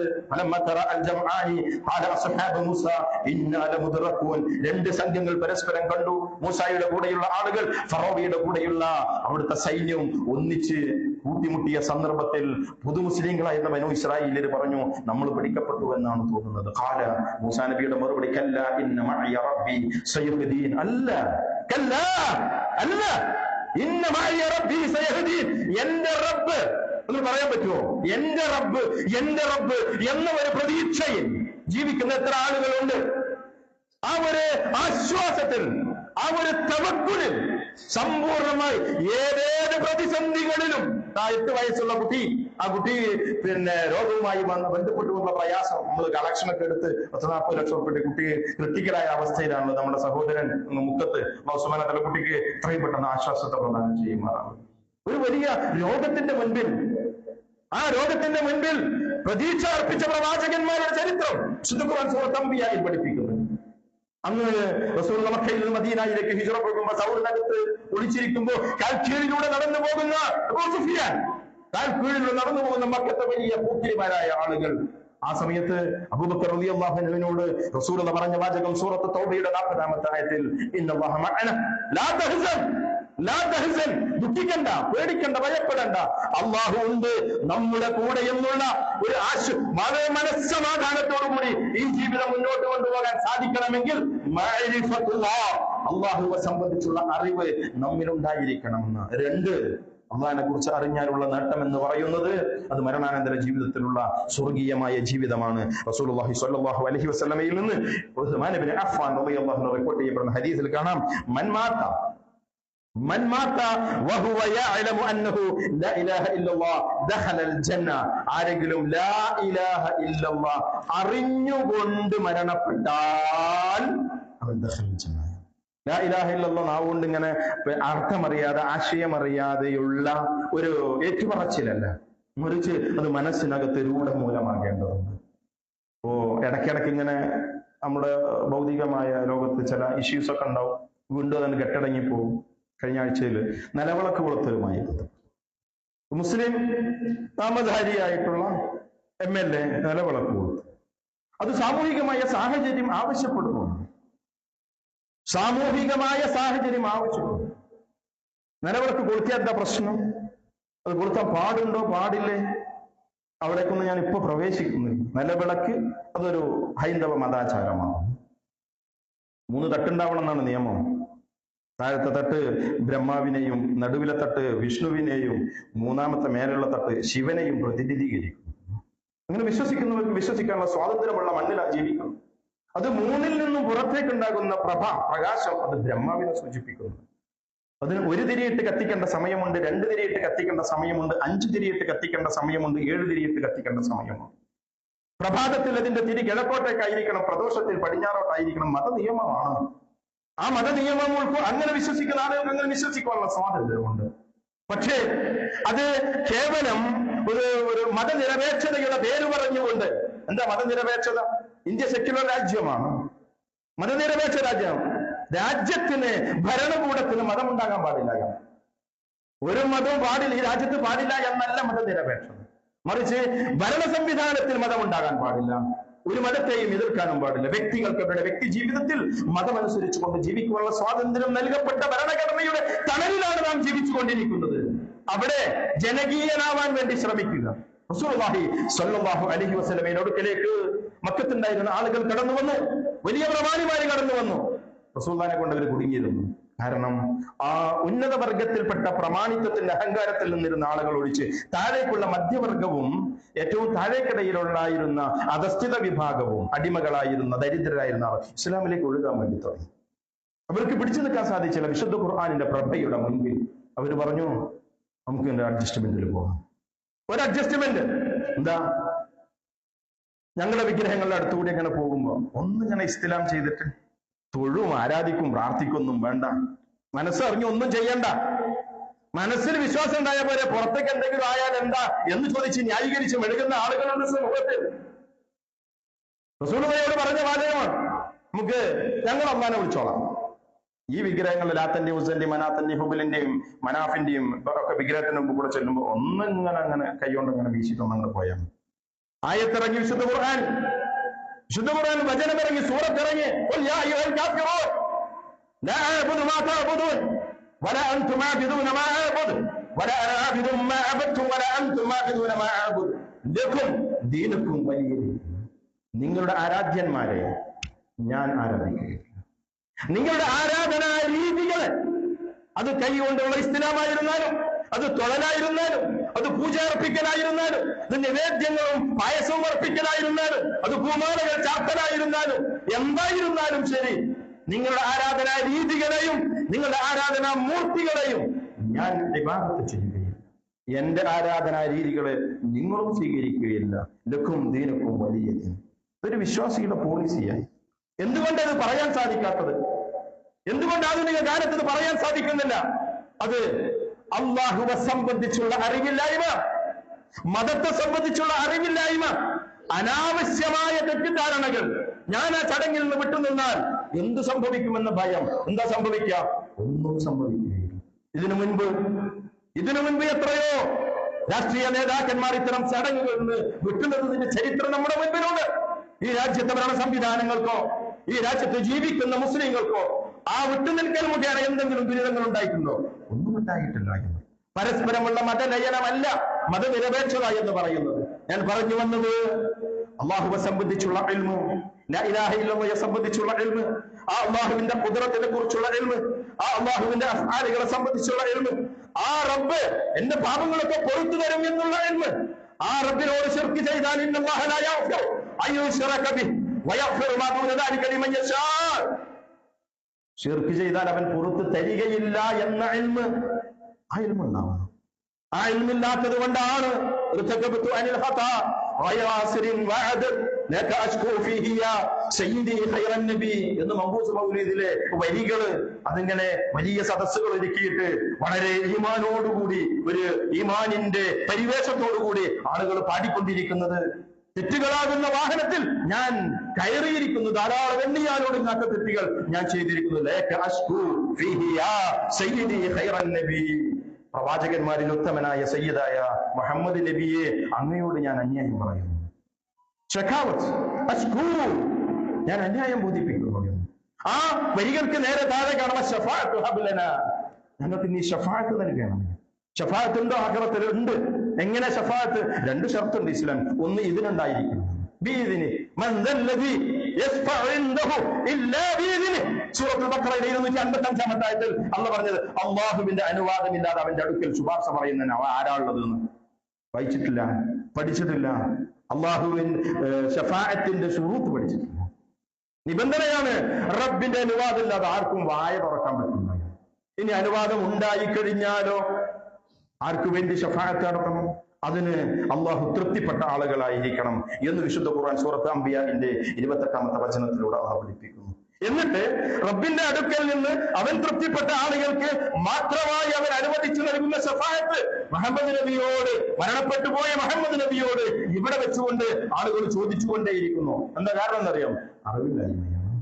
രണ്ട് സംഘങ്ങൾ പരസ്പരം കണ്ടു. മൂസായുടെ കൂടെയുള്ള ആളുകൾ ഫറോവയുടെ കൂടെയുള്ള അവിടുത്തെ സൈന്യവും ഒന്നിച്ച് കൂട്ടിമുട്ടിയ സന്ദർഭത്തിൽ പുതുമുസ്ലിങ്ങളായിരുന്ന ബനൂ ഇസ്രായേലിയർ പറഞ്ഞു, നമ്മൾ പിടിക്കപ്പെട്ടു എന്നാണ് തോന്നുന്നത്. ഖാല, മൂസാ നബിയുടെ മറുപടി, കല്ല ഇന്ന മഅയ റബ്ബി സയഹ്ദീൻ. അല്ല, കല്ല, അല്ല, ഇന്ന മഅയ റബ്ബി സയഹ്ദീൻ. എന്റെ റബ്ബ് എന്ന് പറയാൻ പറ്റുമോ? എന്റെ റബ്ബ്, എന്റെ റബ്ബ് എന്ന ഒരു പ്രതീക്ഷയിൽ ജീവിക്കുന്ന എത്ര ആളുകളുണ്ട്? ആ ഒരു ആശ്വാസത്തിൽ, ആ ഒരു തവക്കുലിൽ സമ്പൂർണമായി ഏതേത് പ്രതിസന്ധികളിലും. 8 വയസ്സുള്ള കുട്ടി, ആ കുട്ടി രോഗവുമായി ബന്ധപ്പെട്ടുള്ള പ്രയാസം, നമ്മൾ കളക്ഷനൊക്കെ എടുത്ത് 40 ലക്ഷം റുപ്യ, കുട്ടി ക്രിട്ടിക്കലായ അവസ്ഥയിലാണ്. നമ്മുടെ സഹോദരൻ മുക്കത്ത് ഉസ്മാനത്തല കുട്ടിക്ക് എത്രയും പെട്ടെന്ന് ആശ്വാസത്തെ പ്രദാനം ചെയ്യുമാറാണ്. ഒരു വലിയ രോഗത്തിന്റെ മുൻപിൽ, ആ രോഗത്തിന്റെ മുൻപിൽ പ്രതീക്ഷ അർപ്പിച്ച പ്രവാചകന്മാരുടെ ചരിത്രം വിശുദ്ധ ഖുർആൻ സൂറത്തുൽ അംബിയായിൽ പഠിപ്പിക്കുന്നു. അന്ന് റസൂൽ മക്കയിൽ നിന്ന് മദീനയിലേക്ക് ഹിജ്റ പോകുമ്പോൾ സൗറിനകത്ത് ഒളിച്ചിരിക്കുമ്പോൾ കാൽക്കീഴിലൂടെ നടന്നു പോകുന്ന അബൂ സുഫിയാൻ, കാൽക്കീഴിലൂടെ നടന്നു പോകുന്ന മക്കത്തെ വലിയ പൂക്കിരിമാരായ ആളുകൾ. ആ സമയത്ത് അബൂബക്കർ റളിയല്ലാഹു അൻഹുവിനോട് റസൂൽ പറഞ്ഞ വാചകം സൂറത്ത് തൗബയുടെ 40-ാമത്തെ ആയത്തിൽ, ഇന്നല്ലാഹ മഅന ലാ തഹ്സൻ, ലാ തഹ്സൻ, ദുഃഖിക്കണ്ട, പേടിക്കണ്ട, ഭയപ്പെടണ്ട, അല്ലാഹു ഉണ്ട് നമ്മുടെ കൂടെ എന്നുള്ള ഒരു വളരെ മനസ്സമാധാനത്തോടുകൂടി ഈ ജീവിതം മുന്നോട്ട് കൊണ്ടുപോകാൻ സാധിക്കണമെങ്കിൽ അല്ലാഹുവെ സംബന്ധിച്ചുള്ള അറിവ് നമ്മിലുണ്ടായിരിക്കണം. 2, അള്ളാഹിനെ കുറിച്ച് അറിഞ്ഞാലുള്ള നേട്ടം എന്ന് പറയുന്നത് അത് മരണാനന്തര ജീവിതത്തിലുള്ള സ്വർഗീയമായ ജീവിതമാണ്. റസൂലുള്ളാഹി സ്വല്ലല്ലാഹു അലൈഹി വസല്ലമയിൽ നിന്ന് ഉസ്മാൻ ഇബ്നു അഫ്ഫാൻ റളിയല്ലാഹു അൻഹു റിപ്പോർട്ട് ചെയ്യപ്പെടുന്ന ഹദീസിൽ കാണാം, മൻ മാത വഹുവ യഅലമു അന്നഹു ലാ ഇലാഹ ഇല്ലല്ലാഹ് ദഖലൽ ജന്ന. ആരെങ്കിലും ലാ ഇലാഹ ഇല്ലല്ലാഹ് അറിഞ്ഞുകൊണ്ട് മരണപ്പെട്ടാൽ അവൻ ദഖലൽ ജന്ന. ലാ ഇലാഹ ഇല്ലല്ലാഹ് നാവുകൊണ്ട് ഇങ്ങനെ അർത്ഥമറിയാതെ, ആശയമറിയാതെയുള്ള ഒരു ഏറ്റുപറച്ചിലല്ല, മറിച്ച് അത് മനസ്സിനകത്ത് രൂഢമൂലമാകേണ്ടതുണ്ട്. ഇടയ്ക്കിടയ്ക്ക് ഇങ്ങനെ നമ്മുടെ ഭൗതികമായ ലോകത്ത് ചില ഇഷ്യൂസ് ഒക്കെ ഉണ്ടാവും, വീണ്ടും അതിന് കെട്ടടങ്ങി പോകും. കഴിഞ്ഞ ആഴ്ചയിൽ നിലവിളക്ക് കൊളുത്തലുമായി മുസ്ലിം നാമധാരിയായിട്ടുള്ള MLA നിലവിളക്ക് കൊളുത്തു. അത് സാമൂഹികമായ സാഹചര്യം ആവശ്യപ്പെടുന്നു, സാമൂഹികമായ സാഹചര്യം ആവശ്യപ്പെടുന്നു. നിലവിളക്ക് കൊളുത്തിയ എന്താ പ്രശ്നം? അത് കൊളുത്താൻ പാടുണ്ടോ പാടില്ലേ? അവിടേക്കൊന്നും ഞാൻ ഇപ്പൊ പ്രവേശിക്കുന്നില്ല. നിലവിളക്ക് അതൊരു ഹൈന്ദവ മതാചാരമാണ്. 3 തട്ടുണ്ടാവണം എന്നാണ് നിയമം. താഴത്തെ തട്ട് ബ്രഹ്മാവിനെയും, നടുവിലെ തട്ട് വിഷ്ണുവിനെയും, 3ാമത്തെ മേലുള്ള തട്ട് ശിവനെയും പ്രതിനിധീകരിക്കും. അങ്ങനെ വിശ്വസിക്കുന്നവർക്ക് വിശ്വസിക്കാനുള്ള സ്വാതന്ത്ര്യമുള്ള മണ്ണിലാണ് ജീവിക്കുന്നത്. അത് 3ൽ നിന്നും പുറത്തേക്കുണ്ടാകുന്ന പ്രകാശം അത് ബ്രഹ്മാവിനെ സൂചിപ്പിക്കുന്നു. അതിന് 1 തിരിയിട്ട് കത്തിക്കേണ്ട സമയമുണ്ട്, 2 തിരിയിട്ട് കത്തിക്കേണ്ട സമയമുണ്ട്, 5 തിരിയിട്ട് കത്തിക്കേണ്ട സമയമുണ്ട്, 7 തിരിയിട്ട് കത്തിക്കേണ്ട സമയമുണ്ട്. പ്രഭാതത്തിൽ അതിന്റെ തിരി കിഴക്കോട്ടേക്കായിരിക്കണം, പ്രദോഷത്തിൽ പടിഞ്ഞാറോട്ടായിരിക്കണം. മതനിയമമാണ്. ആ മതനിയമം അങ്ങനെ വിശ്വസിക്കുന്ന ആളുകൾക്ക് അങ്ങനെ വിശ്വസിക്കാനുള്ള സ്വാതന്ത്ര്യമുണ്ട്. പക്ഷേ അത് കേവലം ഒരു മതനിരപേക്ഷതയുടെ പേര് പറഞ്ഞുകൊണ്ട്. എന്താ മതനിരപേക്ഷത? ഇന്ത്യ സെക്യുലർ രാജ്യമാണ്, മതനിരപേക്ഷ രാജ്യമാണ്. രാജ്യത്തിന്, ഭരണകൂടത്തിന് മതം ഉണ്ടാകാൻ പാടില്ല, ഒരു മതവും പാടില്ല, ഈ രാജ്യത്ത് പാടില്ല എന്നല്ല മതനിരപേക്ഷത. മറിച്ച് ഭരണ സംവിധാനത്തിൽ മതം ഉണ്ടാകാൻ പാടില്ല, ഒരു മതത്തെയും എതിർക്കാനും പാടില്ല. വ്യക്തികൾക്ക് അവരുടെ വ്യക്തി ജീവിതത്തിൽ മതമനുസരിച്ചുകൊണ്ട് ജീവിക്കുവാനുള്ള സ്വാതന്ത്ര്യം നൽകപ്പെട്ട ഭരണഘടനയുടെ തണലിലാണ് നാം ജീവിച്ചുകൊണ്ടിരിക്കുന്നത്. അവിടെ ജനകീയനാവാൻ വേണ്ടി ശ്രമിക്കുക. റസൂലുള്ളാഹി സ്വല്ലല്ലാഹു അലൈഹി വസല്ലമയുടെ അടുക്കലേക്ക് മക്കത്തുണ്ടായിരുന്ന ആളുകൾ കടന്നു വന്നു, വലിയ പ്രമാണിമാര് കടന്നു വന്നു. റസൂലുള്ളാഹിനെ കൊണ്ട് അവർ കുടുങ്ങിയിരുന്നു. കാരണം ആ ഉന്നത വർഗത്തിൽപ്പെട്ട പ്രമാണിത്വത്തിന്റെ അഹങ്കാരത്തിൽ നിന്നിരുന്ന ആളുകൾ ഒഴിച്ച് താഴേക്കുള്ള മധ്യവർഗവും ഏറ്റവും താഴേക്കിടയിലുള്ളായിരുന്ന അധസ്ഥിത വിഭാഗവും അടിമകളായിരുന്ന ദരിദ്രരായിരുന്ന ആൾ ഇസ്ലാമിലേക്ക് ഒഴുകാൻ വേണ്ടി തുടങ്ങി. അവർക്ക് പിടിച്ചു നിൽക്കാൻ സാധിച്ചില്ല. വിശുദ്ധ ഖുർആനിന്റെ പ്രഭയുടെ മുൻപിൽ അവർ പറഞ്ഞു, നമുക്ക് എന്റെ അഡ്ജസ്റ്റ്മെന്റിൽ പോകാം. ഒരു അഡ്ജസ്റ്റ്മെന്റ് എന്താ? ഞങ്ങളുടെ വിഗ്രഹങ്ങളുടെ അടുത്തുകൂടി ഇങ്ങനെ പോകുമ്പോ ഒന്നിങ്ങനെ ഇസ്തിലാം ചെയ്തിട്ട് തൊഴും, ആരാധിക്കും, പ്രാർത്ഥിക്കൊന്നും വേണ്ട, മനസ്സറിഞ്ഞ് ഒന്നും ചെയ്യണ്ട, മനസ്സിൽ വിശ്വാസം ഉണ്ടായ പോലെ പുറത്തേക്ക് എന്തെങ്കിലും ആയാൽ എന്താ എന്ന് ചോദിച്ച് ന്യായീകരിച്ച് മെഴുകുന്ന ആളുകളുടെ സമൂഹത്തിൽ. റസൂലുള്ളാഹിയോട് പറഞ്ഞ വാചകമാണ്, നമുക്ക് ഞങ്ങൾ അല്ലാഹനെ വിളിച്ചോളാം. ഈ വിഗ്രഹങ്ങൾ ലാത്തന്റെയും ഉസ്സന്റെയും മനാത്തന്റെയും ഹുബലിന്റെയും മനാഫിന്റെയും ഒക്കെ വിഗ്രഹത്തിന് മുമ്പ് കൂടെ ചെല്ലുമ്പോൾ ഒന്നിങ്ങനെ അങ്ങനെ കൈകൊണ്ട് അങ്ങനെ വീശിട്ടൊന്നങ്ങനെ പോയാൽ ആയത്തിറങ്ങി വിശുദ്ധ ഖുർആൻ വചനമിറങ്ങി, സൂറത്തിറങ്ങി, ഖുൽ യാ അയ്യുഹൽ കാഫിറൂൻ ലാ അഅ്ബുദു മാ തഅ്ബുദൂൻ വലാ അൻതും ആബിദൂന മാ അഅ്ബുദു വലാ അന ആബിദുൻ മാ അബദ്തും വലാ അൻതും ആബിദൂന മാ അഅ്ബുദു ലക്കും ദീനുക്കും വലിയ ദീൻ. നിങ്ങളുടെ ആരാധ്യന്മാരെ ഞാൻ ആരാധിക്കുകയില്ല. നിങ്ങളുടെ ആരാധനാ രീതികളെ, അത് കൈകൊണ്ടുള്ള ഇസ്തിലാമായിരുന്നാലും, അത് തൊഴലായിരുന്നാലും, അത് പൂജ അർപ്പിക്കലായിരുന്നാലും, അത് നിവേദ്യങ്ങളും പായസവും അർപ്പിക്കലായിരുന്നാലും, അത് പൂമാലകൾ ചാത്തലായിരുന്നാലും, എന്തായിരുന്നാലും ശരി, നിങ്ങളുടെ ആരാധനാ രീതികളെയും നിങ്ങളുടെ ആരാധനാ മൂർത്തികളെയും ഞാൻ ഇബാദത്ത് ചെയ്യുകയില്ല. എന്റെ ആരാധനാ രീതികളെ നിങ്ങളും സ്വീകരിക്കുകയില്ല. ലക്കും ദീനുക്കും വലിയ ദീൻ. ഇതൊരു വിശ്വാസിയുടെ പോളിസിയായി. എന്തുകൊണ്ടത് പറയാൻ സാധിക്കാത്തത്? എന്തുകൊണ്ട് ആധുനിക കാലത്ത് ഇത് പറയാൻ സാധിക്കുന്നില്ല? അത് അള്ളാഹുവെ സംബന്ധിച്ചുള്ള അറിവില്ലായ്മ, മതത്തെ സംബന്ധിച്ചുള്ള അറിവില്ലായ്മ, അനാവശ്യമായ തെറ്റിദ്ധാരണകൾ. ഞാൻ ആ ചടങ്ങിൽ നിന്ന് വിട്ടുനിന്നാൽ എന്ത് സംഭവിക്കുമെന്ന ഭയം. എന്താ സംഭവിക്കുക? ഒന്നും സംഭവിക്കുകയില്ല. ഇതിനു മുൻപ് എത്രയോ രാഷ്ട്രീയ നേതാക്കന്മാർ ഇത്തരം ചടങ്ങുകളിൽ നിന്ന് വിട്ടുനിന്നതിന്റെ ചരിത്രം നമ്മുടെ മുൻപിലുണ്ട്. ഈ രാജ്യത്തെ ഭരണ സംവിധാനങ്ങൾക്കോ ഈ രാജ്യത്ത് ജീവിക്കുന്ന മുസ്ലിങ്ങൾക്കോ ആ വിട്ടുനിൽക്കൽ മുഖേന എന്തെങ്കിലും ദുരിതങ്ങൾ ഉണ്ടായിട്ടുണ്ടോ? ഒന്നും ഉണ്ടായിട്ടില്ല. എന്ന് പരസ്പരമുള്ള മതലയനമല്ല മതനിരപേക്ഷത എന്ന് പറയുന്നത്. ഞാൻ പറഞ്ഞു വന്നത് അള്ളാഹുവെ സംബന്ധിച്ചുള്ള ഇൽമ്, ലാ ഇലാഹ ഇല്ലല്ലാഹയെ സംബന്ധിച്ചുള്ള ഇൽമ്, ആ അള്ളാഹുവിന്റെ ഖുദ്റത്തിനെ കുറിച്ചുള്ള ഇൽമ്, ആ അള്ളാഹുവിന്റെ അഫ്ആലുകളെ സംബന്ധിച്ചുള്ള ഇൽമ്, ആ റബ്ബ് എന്റെ പാപങ്ങളൊക്കെ പൊറുത്തു തരും എന്നുള്ള ഇൽമ്, ആ റബ്ബിനോട് ശിർക്ക് ചെയ്താൽ ഇന്നല്ലാഹ ലാ യഗ്ഫിറു അയ്യുശ്റക ബിഹി വയഗ്ഫിറു മാ ദൂന ദാലിക ലിമൻ യശാ, ശിർക്ക് ചെയ്താൽ അവൻ പുറത്ത് തരികയില്ല എന്ന ഇൽമ്, ആ ഇൽമ് ഉണ്ടാവണം. ആ ഇൽമില്ലാത്തത് കൊണ്ടാണ് എന്ന് മംബൂസ് മൗലീദിലെ വരികള് അതിങ്ങനെ വലിയ സദസ്സുകൾ ഒരുക്കിയിട്ട് വളരെ ഈമാനോടുകൂടി, ഒരു ഈമാനിന്റെ പരിവേഷത്തോടുകൂടി ആളുകൾ പാടിക്കൊണ്ടിരിക്കുന്നത്. തെറ്റുകളാകുന്ന വാഹനത്തിൽ ഞാൻ കയറിയിരിക്കുന്നു, ധാരാളം എണ്ണിയാലോടില്ലാത്ത തെറ്റുകൾ ഞാൻ ചെയ്തിരിക്കുന്നു. പ്രവാചകന്മാരിൽ ഉത്തമനായ സയ്യിദായ മുഹമ്മദ് നബിയെ അങ്ങയോട് ഞാൻ അന്യായം പറയുന്നു. ഞാൻ അന്യായം ബോധിപ്പിക്കുന്നു. ആ വരികൾക്ക് നേരെ താഴെ കാണുന്ന ശഫാഅത്ത് ഹബ്ലന, ഞങ്ങൾക്ക് നീ ശഫാഅത്ത് നൽകണം. ശഫാഅത്ത് ഉണ്ടോ? ആഖിറത്തിൽ ഉണ്ട്. എങ്ങനെ ശഫാഅത്ത്? രണ്ട് ഷർത്തുണ്ട് ഇസ്ലാം. ഒന്ന് ഇതിനുണ്ടായിരിക്കണം, സൂറത്തുൽ ബഖറയിലെ 255 ആയത്തിൽ അല്ലാഹു പറഞ്ഞത് അള്ളാഹുവിന്റെ അനുവാദമില്ലാതെ അവന്റെ അടുക്കൽ ശുപാർശ പറയുന്ന ആരാളുള്ളത് എന്ന് വായിച്ചിട്ടില്ല, പഠിച്ചിട്ടില്ല. അള്ളാഹുവിൻ ശഫാഅത്തിന്റെ ശുറൂത്ത് പഠിച്ചിട്ടില്ല. നിബന്ധനയാണ് റബ്ബിന്റെ അനുവാദമില്ലാതെ ആർക്കും വായ തുറക്കാൻ പറ്റില്ല. ഇനി അനുവാദം ഉണ്ടായിക്കഴിഞ്ഞാലോ ആർക്കു വേണ്ടി ശഫാഅത്ത് നടത്തണം? അതിന് അള്ളാഹു തൃപ്തിപ്പെട്ട ആളുകളായിരിക്കണം എന്ന് വിശുദ്ധ ഖുർആൻ സൂറത്ത് അംബിയാഇന്റെ 28ാമത്തെ വചനത്തിലൂടെ അള്ളാഹു പഠിപ്പിക്കുന്നു. എന്നിട്ട് റബ്ബിന്റെ അടുക്കൽ നിന്ന് അവൻ തൃപ്തിപ്പെട്ട ആളുകൾക്ക് മാത്രമായി അവൻ അനുവദിച്ചു നൽകുന്ന ശഫാഅത്ത് മുഹമ്മദ് നബിയോട്, മരണപ്പെട്ടു പോയ മുഹമ്മദ് നബിയോട് ഇവിടെ വെച്ചുകൊണ്ട് ആളുകൾ ചോദിച്ചുകൊണ്ടേയിരിക്കുന്നു. എന്താ കാരണം എന്നറിയാം? അറിവില്ലായ്മയാണ്.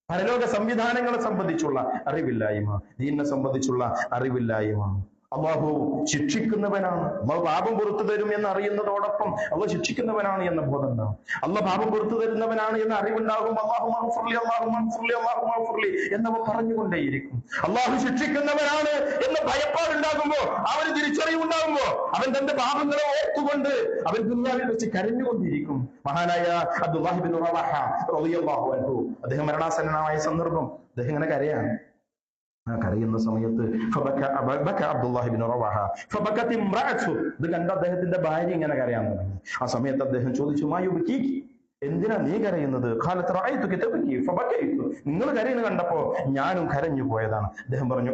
പരലോക സംവിധാനങ്ങളെ സംബന്ധിച്ചുള്ള അറിവില്ലായ്മ, ദീനിനെ സംബന്ധിച്ചുള്ള അറിവില്ലായ്മ. അള്ളാഹു ശിക്ഷിക്കുന്നവനാണ്. അള്ളാഹു പാപം പുറത്തു തരും എന്ന് അറിയുന്നതോടൊപ്പം അള്ളാഹു ശിക്ഷിക്കുന്നവനാണ് എന്ന ബോധം ഉണ്ടാവും. അള്ളാഹു പാപം പുറത്തു തരുന്നവനാണ് എന്ന അറിവുണ്ടാകും. എന്നവ പറഞ്ഞുകൊണ്ടേയിരിക്കും. അള്ളാഹു ശിക്ഷിക്കുന്നവനാണ് എന്ന ഭയപ്പാടുണ്ടാകുമ്പോ, അവന് തിരിച്ചറിവുണ്ടാകുമ്പോ അവൻ തന്റെ പാപങ്ങളെ ഓർത്തുകൊണ്ട് അവൻ ദുനിയാവിൽ വെച്ച് കരഞ്ഞുകൊണ്ടിരിക്കും. മഹാനായ അബ്ദുല്ലാഹി ഇബ്നു റവാഹ റളിയല്ലാഹു അൻഹു, അദ്ദേഹം മരണാസന്നമായ സന്ദർഭം, അദ്ദേഹം ഇങ്ങനെ കരയാണ്. കരയുന്ന സമയത്ത് അബ്ദുല്ലാഹി ഇബ്നു റവാഹ ഫബകത് ഇംറഅതു, ഇത് കണ്ട അദ്ദേഹത്തിന്റെ ഭാര്യ ഇങ്ങനെ കരയാൻ തുടങ്ങി. ആ സമയത്ത് അദ്ദേഹം ചോദിച്ചു, മാ യുബ്കീകി, എന്തിനാ നീ കരയുന്നത്? നിങ്ങൾ കരയുന്നത് കണ്ടപ്പോ ഞാനും കരഞ്ഞു പോയതാണ്. അദ്ദേഹം പറഞ്ഞു,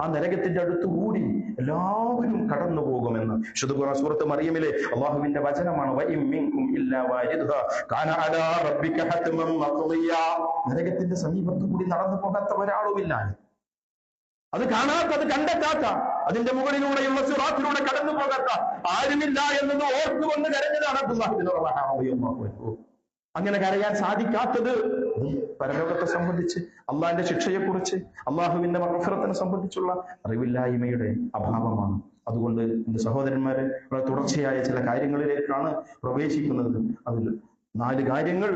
ആ നരകത്തിന്റെ അടുത്തുകൂടി എല്ലാവരും കടന്നു പോകുമെന്ന് സൂറത്ത് മറിയമിലെ അള്ളാഹുവിന്റെ വചനമാണ്. നരകത്തിന്റെ സമീപത്തു കൂടി നടന്നു പോകാത്ത ഒരാളുമില്ല. അത് കാണാത്ത, അത് കണ്ടെത്താത്ത, അതിന്റെ മുകളിലൂടെയുള്ള സിറാത്തിലൂടെ കടന്നു പോകാത്ത ആരുമില്ല എന്നത് ഓർത്തുകൊണ്ട് കരഞ്ഞതാണ് അബ്ദുല്ലാഹ്. അങ്ങനെ കരയാൻ സാധിക്കാത്തത് പരലോകത്തെ സംബന്ധിച്ച്, അള്ളാഹിന്റെ ശിക്ഷയെക്കുറിച്ച്, അള്ളാഹുവിന്റെ മഗ്ഫിറത്തിനെ സംബന്ധിച്ചുള്ള അറിവില്ലായ്മയുടെ അഭാവമാണ്. അതുകൊണ്ട് എന്റെ സഹോദരന്മാരെ, തുടർച്ചയായ ചില കാര്യങ്ങളിലേക്കാണ് പ്രവേശിക്കുന്നത്. അതിൽ 4 കാര്യങ്ങൾ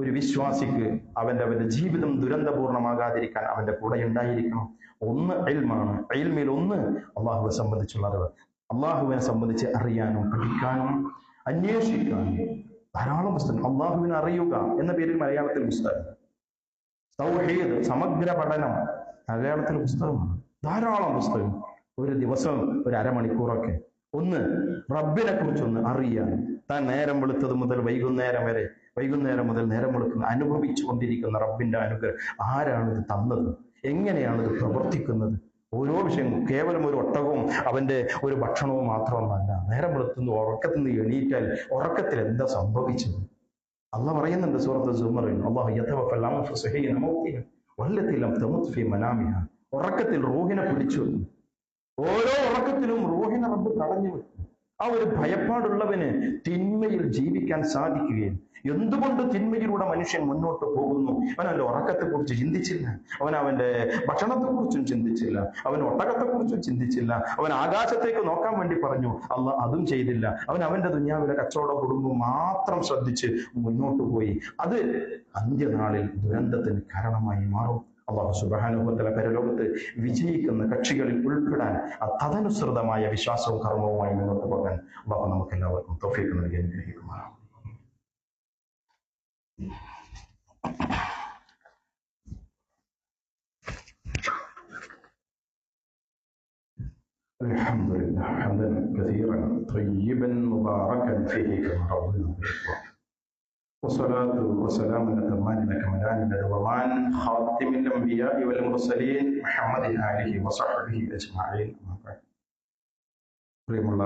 ഒരു വിശ്വാസിക്ക് അവന്റെ ജീവിതം ദുരന്തപൂർണമാകാതിരിക്കാൻ അവന്റെ കൂടെ ഉണ്ടായിരിക്കണം. ഒന്ന് ഇൽമാണ്. ഇൽമിൽ ഒന്ന് അള്ളാഹുവിനെ സംബന്ധിച്ചുള്ള അറിവ്. അള്ളാഹുവിനെ സംബന്ധിച്ച് അറിയാനും പഠിക്കാനും അന്വേഷിക്കാനും ധാരാളം പുസ്തകം. അള്ളാഹുവിനെ അറിയുക എന്ന പേരിൽ മലയാളത്തിൽ പുസ്തകം. തൗഹീദ് സമഗ്ര പഠനം മലയാളത്തിൽ പുസ്തകമാണ്. ധാരാളം പുസ്തകം. ഒരു ദിവസം ഒരു അരമണിക്കൂറൊക്കെ ഒന്ന് റബ്ബിനെ കുറിച്ചൊന്ന് അറിയാൻ, താൻ നേരം വെളുത്തത് മുതൽ വൈകുന്നേരം വരെ, വൈകുന്നേരം മുതൽ നേരം വെളുക്കുന്ന അനുഭവിച്ചു കൊണ്ടിരിക്കുന്ന റബ്ബിന്റെ അനുഗ്രഹം ആരാണിത് തന്നത്, എങ്ങനെയാണിത് പ്രവർത്തിക്കുന്നത്, ഓരോ വിഷയവും കേവലം ഒരു ഒട്ടകവും അവന്റെ ഒരു ഭക്ഷണവും മാത്രമൊന്നല്ല. നേരം വെളുത്തുനിന്ന് ഉറക്കത്തിൽ നിന്ന് എണീറ്റാൽ ഉറക്കത്തിൽ എന്താ സംഭവിച്ചത്? അള്ളാഹ് പറയുന്നുണ്ട് സൂറത്ത് സുമറിൽ, ഉറക്കത്തിൽ റൂഹിനെ പിടിച്ചു. ഓരോ ഉറക്കത്തിലും റൂഹിനെ റബ്ബ് തടഞ്ഞു വെക്കും. ആ ഒരു ഭയപ്പാടുള്ളവന് തിന്മയിൽ ജീവിക്കാൻ സാധിക്കുകയും. എന്തുകൊണ്ട് തിന്മയിലൂടെ മനുഷ്യൻ മുന്നോട്ട് പോകുന്നു? അവൻ അവന്റെ ഉറക്കത്തെക്കുറിച്ച് ചിന്തിച്ചില്ല, അവന്റെ ഭക്ഷണത്തെക്കുറിച്ചും ചിന്തിച്ചില്ല, അവൻ ഒട്ടകത്തെക്കുറിച്ചും ചിന്തിച്ചില്ല, അവൻ ആകാശത്തേക്ക് നോക്കാൻ വേണ്ടി പറഞ്ഞു, അള്ളാഹ് അതും ചെയ്തില്ല. അവന്റെ ദുനിയാവിലെ കച്ചവട കുടുംബം മാത്രം ശ്രദ്ധിച്ച് മുന്നോട്ട് പോയി. അത് അന്ത്യനാളിൽ ദുരന്തത്തിന് കാരണമായി മാറും. അല്ലാഹു സുബ്ഹാനഹു വ തആല പരലോകത്ത് വിജയിക്കുന്ന കക്ഷികളിൽ ഉൾപ്പെടാൻ തദനുസൃതമായ വിശ്വാസവും കർമ്മവുമായി മുന്നോട്ട് പോകാൻ അല്ലാഹു നമുക്ക് എല്ലാവർക്കും തൗഫീഖ് നൽകി അനുഗ്രഹിക്കുമാറാകട്ടെ. അൽഹംദുലില്ലാഹ് ഹംദൻ കസീറൻ ത്വയ്യിബൻ മുബാറകൻ ഫീഹി കമാ റബ്ബനാ ബിൽ والصلاة والسلام الأتمان الأكملان الأدومان خاتم الأنبياء والمرسلين محمد آله وصحبه أجمعين. പ്രിയമുള്ള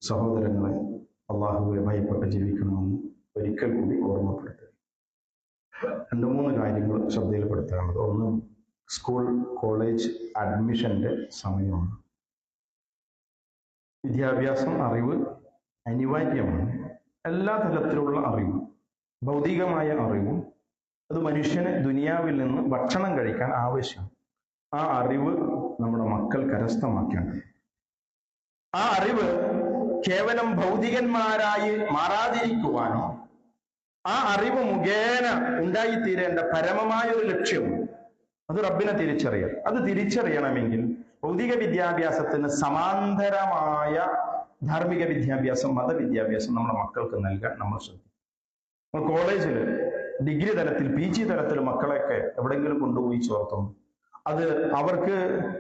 സഹോദരങ്ങളെ, അള്ളാഹുവെ ഭയപ്പെട്ട് ജീവിക്കണമെന്ന് ഒരിക്കൽ കൂടി ഓർമ്മപ്പെടുത്തുക. 2-3 കാര്യങ്ങൾ ശ്രദ്ധയിൽപ്പെടുത്താനുള്ളത്. ഒന്ന്, സ്കൂൾ കോളേജ് അഡ്മിഷന്റെ സമയമാണ്. വിദ്യാഭ്യാസം, അറിവ് അനിവാര്യമാണ്. എല്ലാ തലത്തിലുള്ള അറിവും, ഭൗതികമായ അറിവും, അത് മനുഷ്യന് ദുനിയാവിൽ നിന്ന് ഭക്ഷണം കഴിക്കാൻ ആവശ്യം. ആ അറിവ് നമ്മുടെ മക്കൾ കരസ്ഥമാക്കേണ്ടത്. ആ അറിവ് കേവലം ഭൗതികന്മാരായി മാറാതിരിക്കുവാനോ, ആ അറിവ് മുഖേന ഉണ്ടായിത്തീരേണ്ട പരമമായ ഒരു ലക്ഷ്യം, അത് റബ്ബിനെ തിരിച്ചറിയൽ. അത് തിരിച്ചറിയണമെങ്കിൽ ഭൗതിക വിദ്യാഭ്യാസത്തിന് സമാന്തരമായ ധാർമ്മിക വിദ്യാഭ്യാസം, മതവിദ്യാഭ്യാസം നമ്മുടെ മക്കൾക്ക് നൽകാൻ നമ്മൾ ശ്രദ്ധിക്കും. കോളേജിൽ, ഡിഗ്രി തലത്തിൽ, PG തലത്തിൽ മക്കളെയൊക്കെ എവിടെയെങ്കിലും കൊണ്ടുപോയി ചേർത്തും അത് അവർക്ക്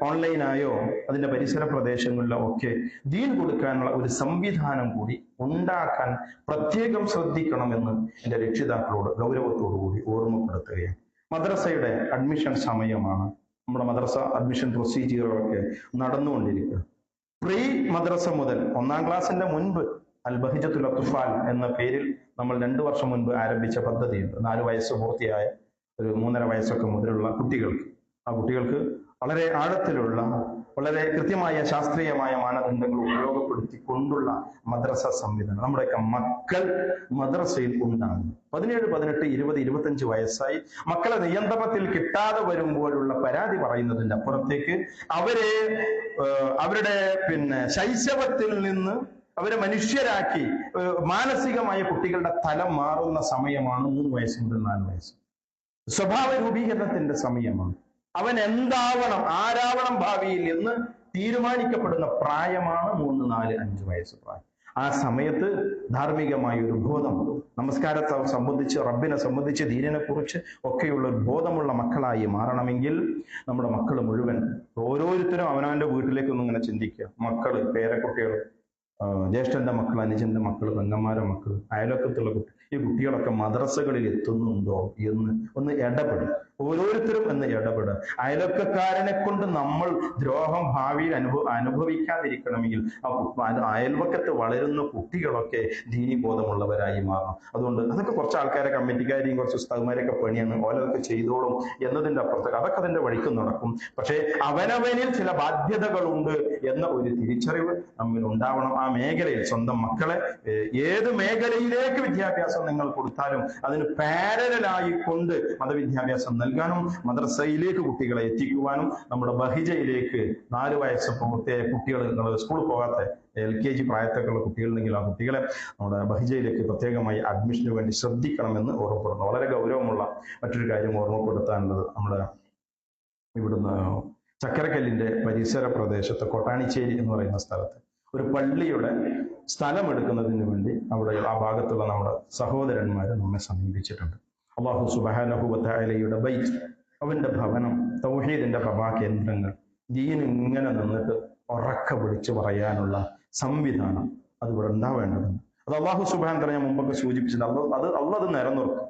ഓൺലൈനായോ അതിന്റെ പരിസര പ്രദേശങ്ങളിലോ ഒക്കെ ദീൻ കൊടുക്കാനുള്ള ഒരു സംവിധാനം കൂടി ഉണ്ടാക്കാൻ പ്രത്യേകം ശ്രദ്ധിക്കണമെന്ന് എൻ്റെ രക്ഷിതാക്കളോട് ഗൗരവത്തോടുകൂടി ഓർമ്മപ്പെടുത്തുകയാണ്. മദ്രസയുടെ അഡ്മിഷൻ സമയമാണ്. നമ്മുടെ മദ്രസ അഡ്മിഷൻ പ്രൊസീജിയറുകളൊക്കെ നടന്നുകൊണ്ടിരിക്കുക. പ്രീ മദ്രസ മുതൽ 1-ാം ക്ലാസ്സിന്റെ മുൻപ് അൽ-ബഹിജത്തുൽ അത്ഫാൽ എന്ന പേരിൽ നമ്മൾ 2 വർഷം മുൻപ് ആരംഭിച്ച പദ്ധതിയുണ്ട്. 4 വയസ്സ് പൂർത്തിയായ ഒരു 3.5 വയസ്സൊക്കെ മുതലുള്ള കുട്ടികൾക്ക്, ആ കുട്ടികൾക്ക് വളരെ ആഴത്തിലുള്ള, വളരെ കൃത്യമായ ശാസ്ത്രീയമായ മാനദണ്ഡങ്ങൾ ഉപയോഗപ്പെടുത്തിക്കൊണ്ടുള്ള മദ്രസ സംവിധാനം. നമ്മുടെയൊക്കെ മക്കൾ മദ്രസയിൽ ഉണ്ടാകും. 17, 18, 20, 25 വയസ്സായി മക്കളെ നിയന്ത്രണത്തിൽ കിട്ടാതെ വരുമ്പോഴുള്ള പരാതി പറയുന്നതിന്റെ അപ്പുറത്തേക്ക് അവരുടെ ശൈശവത്തിൽ നിന്ന് അവരെ മനുഷ്യരാക്കി മാനസികമായ കുട്ടികളുടെ തലം മാറുന്ന സമയമാണ് 3 വയസ്സ് മുതൽ 4 വയസ്സ്. സ്വഭാവ രൂപീകരണത്തിന്റെ സമയമാണ്. അവൻ എന്താവണം, ആരാവണം ഭാവിയിൽ എന്ന് തീരുമാനിക്കപ്പെടുന്ന പ്രായമാണ് 3, 4, 5 വയസ്സ് പ്രായം. ആ സമയത്ത് ധാർമ്മികമായ ഒരു ബോധം, നമസ്കാരത്തെ സംബന്ധിച്ച്, റബ്ബിനെ സംബന്ധിച്ച്, ദീനിനെ കുറിച്ച് ഒക്കെയുള്ള ഒരു ബോധമുള്ള മക്കളായി മാറണമെങ്കിൽ നമ്മുടെ മക്കൾ മുഴുവൻ ഓരോരുത്തരും അവനവന്റെ വീട്ടിലേക്കൊന്നും ഇങ്ങനെ ചിന്തിക്കുക. മക്കള്, പേരക്കുട്ടികൾ, ജ്യേഷ്ഠന്റെ മക്കൾ, അനുജന്റെ മക്കൾ, പെങ്ങന്മാരുടെ മക്കൾ, അയൽവക്കത്തുള്ള കുട്ടി, ഈ കുട്ടികളൊക്കെ മദ്രസകളിൽ എത്തുന്നുണ്ടോ എന്ന് ഒന്ന് ഇടപെടും. ഓരോരുത്തരും എന്ന് ഇടപെടുക. അയൽവക്കക്കാരനെ കൊണ്ട് നമ്മൾ ദ്രോഹം ഭാവിയിൽ അനുഭവിക്കാതിരിക്കണമെങ്കിൽ അയൽവക്കത്ത് വളരുന്ന കുട്ടികളൊക്കെ ദീനീബോധമുള്ളവരായി മാറണം. അതുകൊണ്ട് അതൊക്കെ കുറച്ച് ആൾക്കാരെ, കമ്മിറ്റിക്കാരെയും കുറച്ച് ഉസ്താദുമാരെയൊക്കെ പണിയാണ്, ഓലതൊക്കെ ചെയ്തോളും എന്നതിന്റെ അപ്പുറത്തേക്ക് അതൊക്കെ അതിന്റെ വഴിക്ക് നടക്കും. പക്ഷേ അവനവനിൽ ചില ബാധ്യതകളുണ്ട് എന്ന ഒരു തിരിച്ചറിവ് നമ്മിൽ ഉണ്ടാവണം. ആ മേഖലയിൽ സ്വന്തം മക്കളെ ഏത് മേഖലയിലേക്ക് വിദ്യാഭ്യാസം നിങ്ങൾ കൊടുത്താലും അതിന് പാരലായി കൊണ്ട് മതവിദ്യാഭ്യാസം നൽകാനും മദ്രസയിലേക്ക് കുട്ടികളെ എത്തിക്കുവാനും, നമ്മുടെ ബഹിജയിലേക്ക് 4 വയസ്സ് പൂർത്തിയായ കുട്ടികൾ, സ്കൂളിൽ പോകാത്ത LKG പ്രായത്തൊക്കെയുള്ള കുട്ടികളുണ്ടെങ്കിൽ ആ കുട്ടികളെ നമ്മുടെ ബഹിജയിലേക്ക് പ്രത്യേകമായി അഡ്മിഷന് വേണ്ടി ശ്രദ്ധിക്കണമെന്ന് ഓർമ്മപ്പെടുന്നു. വളരെ ഗൗരവമുള്ള മറ്റൊരു കാര്യം ഓർമ്മപ്പെടുത്താനുള്ളത്, നമ്മുടെ ഇവിടുന്ന് ചക്കരക്കല്ലിന്റെ പരിസര പ്രദേശത്ത് കൊട്ടാണിച്ചേരി എന്ന് പറയുന്ന സ്ഥലത്ത് ഒരു പള്ളിയുടെ സ്ഥലം എടുക്കുന്നതിന് വേണ്ടി അവിടെ ആ ഭാഗത്തുള്ള നമ്മുടെ സഹോദരന്മാർ നമ്മെ സമീപിച്ചിട്ടുണ്ട്. അല്ലാഹു സുബ്ഹാനഹു വ തആലയുടെ ബൈത്ത്, അവന്റെ ഭവനം, തൗഹീദിന്റെ പ്രഭാകേന്ദ്രങ്ങൾ, ദീൻ ഇങ്ങനെ നിന്നിട്ട് ഉറക്കെ വിളിച്ചു പറയാനുള്ള സംവിധാനം അത് ഇവിടെ ഉണ്ടാവേണ്ടതുണ്ട്. അത് അല്ലാഹു സുബ്ഹാനഹു വ തആല ഞാൻ മുമ്പൊക്കെ സൂചിപ്പിച്ചിട്ടുണ്ട്. അള്ളാഹ് അത് നിലനിർത്തും.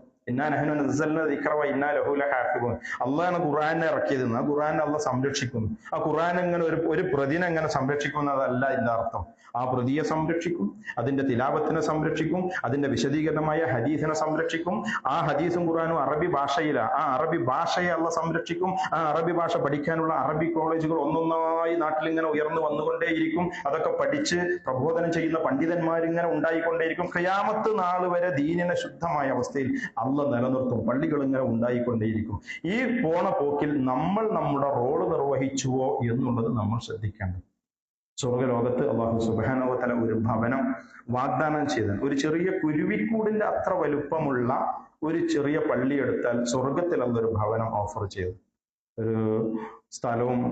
അള്ളാഹാണ് ഖുർആനെ ഇറക്കിയത്. ആ ഖുർആനെ അള്ളാഹ് സംരക്ഷിക്കുന്നു. ആ ഖുർആൻ എങ്ങനെ ഒരു പ്രതിനെ എങ്ങനെ സംരക്ഷിക്കുന്നതല്ല ഇതിന്റെ അർത്ഥം. ആ പ്രതിയെ സംരക്ഷിക്കും, അതിന്റെ തിലാവത്തിനെ സംരക്ഷിക്കും, അതിന്റെ വിശദീകരണമായ ഹദീസിനെ സംരക്ഷിക്കും. ആ ഹദീസും ഖുർആനും അറബി ഭാഷയിലാണ്. ആ അറബി ഭാഷയെ അള്ളാഹ് സംരക്ഷിക്കും. ആ അറബി ഭാഷ പഠിക്കാനുള്ള അറബി കോളേജുകൾ ഒന്നൊന്നായി നാട്ടിൽ ഇങ്ങനെ ഉയർന്നു വന്നുകൊണ്ടേയിരിക്കും. അതൊക്കെ പഠിച്ച് പ്രബോധനം ചെയ്യുന്ന പണ്ഡിതന്മാരിങ്ങനെ ഉണ്ടായിക്കൊണ്ടേയിരിക്കും. ഖിയാമത്ത് നാൾ വരെ ദീനിനെ ശുദ്ധമായ അവസ്ഥയിൽ അള്ളാഹ് നിലനിർത്തും. പള്ളികൾ ഇങ്ങനെ ഉണ്ടായിക്കൊണ്ടേയിരിക്കും. ഈ പോണ പോക്കിൽ നമ്മൾ നമ്മുടെ റോള് നിർവഹിച്ചുവോ എന്നുള്ളത് നമ്മൾ ശ്രദ്ധിക്കേണ്ടത്. സ്വർഗലോകത്ത് അല്ലാഹു സുബ്ഹാനഹു വ തആല ഒരു ഭവനം വാഗ്ദാനം ചെയ്ത, ഒരു ചെറിയ കുരുവിക്കൂടിന്റെ അത്ര വലുപ്പമുള്ള ഒരു ചെറിയ പള്ളി എടുത്താൽ സ്വർഗത്തിൽ അതൊരു ഭവനം ഓഫർ ചെയ്തു. ഒരു സ്ഥലവും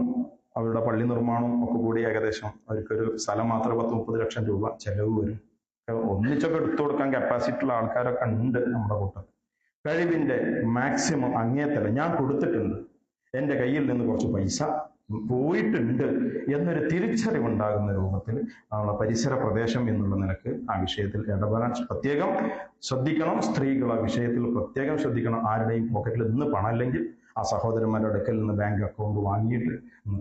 അവരുടെ പള്ളി നിർമ്മാണവും ഒക്കെ കൂടി ഏകദേശം അവർക്കൊരു സ്ഥലം മാത്രം 10-30 ലക്ഷം രൂപ ചെലവ് വരും. ഒന്നിച്ചൊക്കെ എടുത്തു കൊടുക്കാൻ കപ്പാസിറ്റി ഉള്ള ആൾക്കാരൊക്കെ ഉണ്ട് നമ്മുടെ കൂട്ടത്തിൽ. കഴിവിന്റെ മാക്സിമം അങ്ങേത്തല ഞാൻ കൊടുത്തിട്ടുണ്ട്, എൻ്റെ കയ്യിൽ നിന്ന് കുറച്ച് പൈസ പോയിട്ടുണ്ട് എന്നൊരു തിരിച്ചറിവുണ്ടാകുന്ന രൂപത്തിൽ നമ്മളെ പരിസര പ്രദേശം എന്നുള്ള നിലക്ക് ആ വിഷയത്തിൽ ഇടപെടാൻ പ്രത്യേകം ശ്രദ്ധിക്കണം. സ്ത്രീകൾ ആ വിഷയത്തിൽ പ്രത്യേകം ശ്രദ്ധിക്കണം. ആരുടെയും പോക്കറ്റിൽ നിന്ന് പണം അല്ലെങ്കിൽ ആ സഹോദരന്മാരുടെ അടുക്കൽ നിന്ന് ബാങ്ക് അക്കൗണ്ട് വാങ്ങിയിട്ട്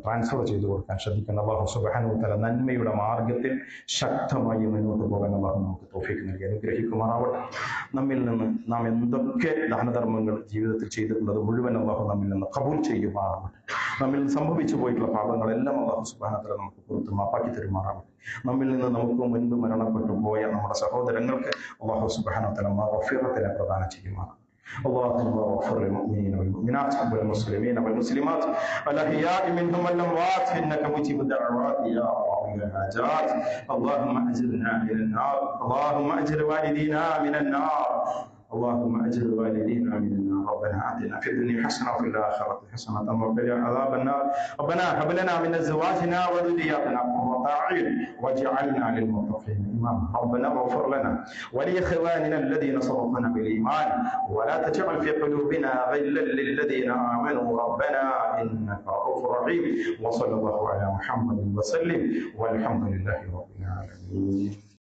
ട്രാൻസ്ഫർ ചെയ്തു കൊടുക്കാൻ ശ്രദ്ധിക്കണം. അല്ലാഹു സുബ്ഹാനഹു വ തആല നന്മയുടെ മാർഗത്തിൽ ശക്തമായി മുന്നോട്ട് പോകാൻ അല്ലാഹു നമുക്ക് തൗഫീഖ് നൽകി അനുഗ്രഹിക്കുമാറാവട്ടെ. നമ്മിൽ നിന്ന് നാം എന്തൊക്കെ ദാനധർമ്മങ്ങൾ ജീവിതത്തിൽ ചെയ്തിട്ടുള്ളത് മുഴുവൻ അല്ലാഹു നമ്മിൽ നിന്ന് ഖബൂൽ ചെയ്യുമാറാവട്ടെ. നമ്മിൽ നിന്ന് സംഭവിച്ചു പോയിട്ടുള്ള പാപങ്ങളെല്ലാം അല്ലാഹു സുബ്ഹാനഹു വ തആല നമുക്ക് പുറത്ത് മാപ്പാക്കി തരുമാറാവട്ടെ. നമ്മിൽ നിന്ന് നമുക്ക് മുൻപ് മരണപ്പെട്ടു പോയ നമ്മുടെ സഹോദരങ്ങൾക്ക് അല്ലാഹു സുബ്ഹാനഹു വ തആല മഗ്ഫിറത്തിനെ പ്രദാനം ചെയ്യുമാറാവട്ടെ. اللهم اغفر للمؤمنين والمؤمنات والمسلمين والمسلمات الأحياء منهم والأموات إنك مجيب الدعوات يا قاضي الحاجات. اللهم أجرنا من النار، اللهم أجر والدينا من النار، اللهم أجر والدينا من النار. ربنا آتنا في الدنيا حسنة وفي الآخرة حسنة وقنا عذاب النار. ربنا هب لنا من أزواجنا وذرياتنا قرة أعين واجعلنا للمتقين إماما. ربنا اغفر لنا ولإخواننا الذين سبقونا بالإيمان ولا تجعل في قلوبنا غلا للذين آمنوا ربنا إنك رؤوف رحيم. وصلى الله على محمد وسلم والحمد لله رب العالمين.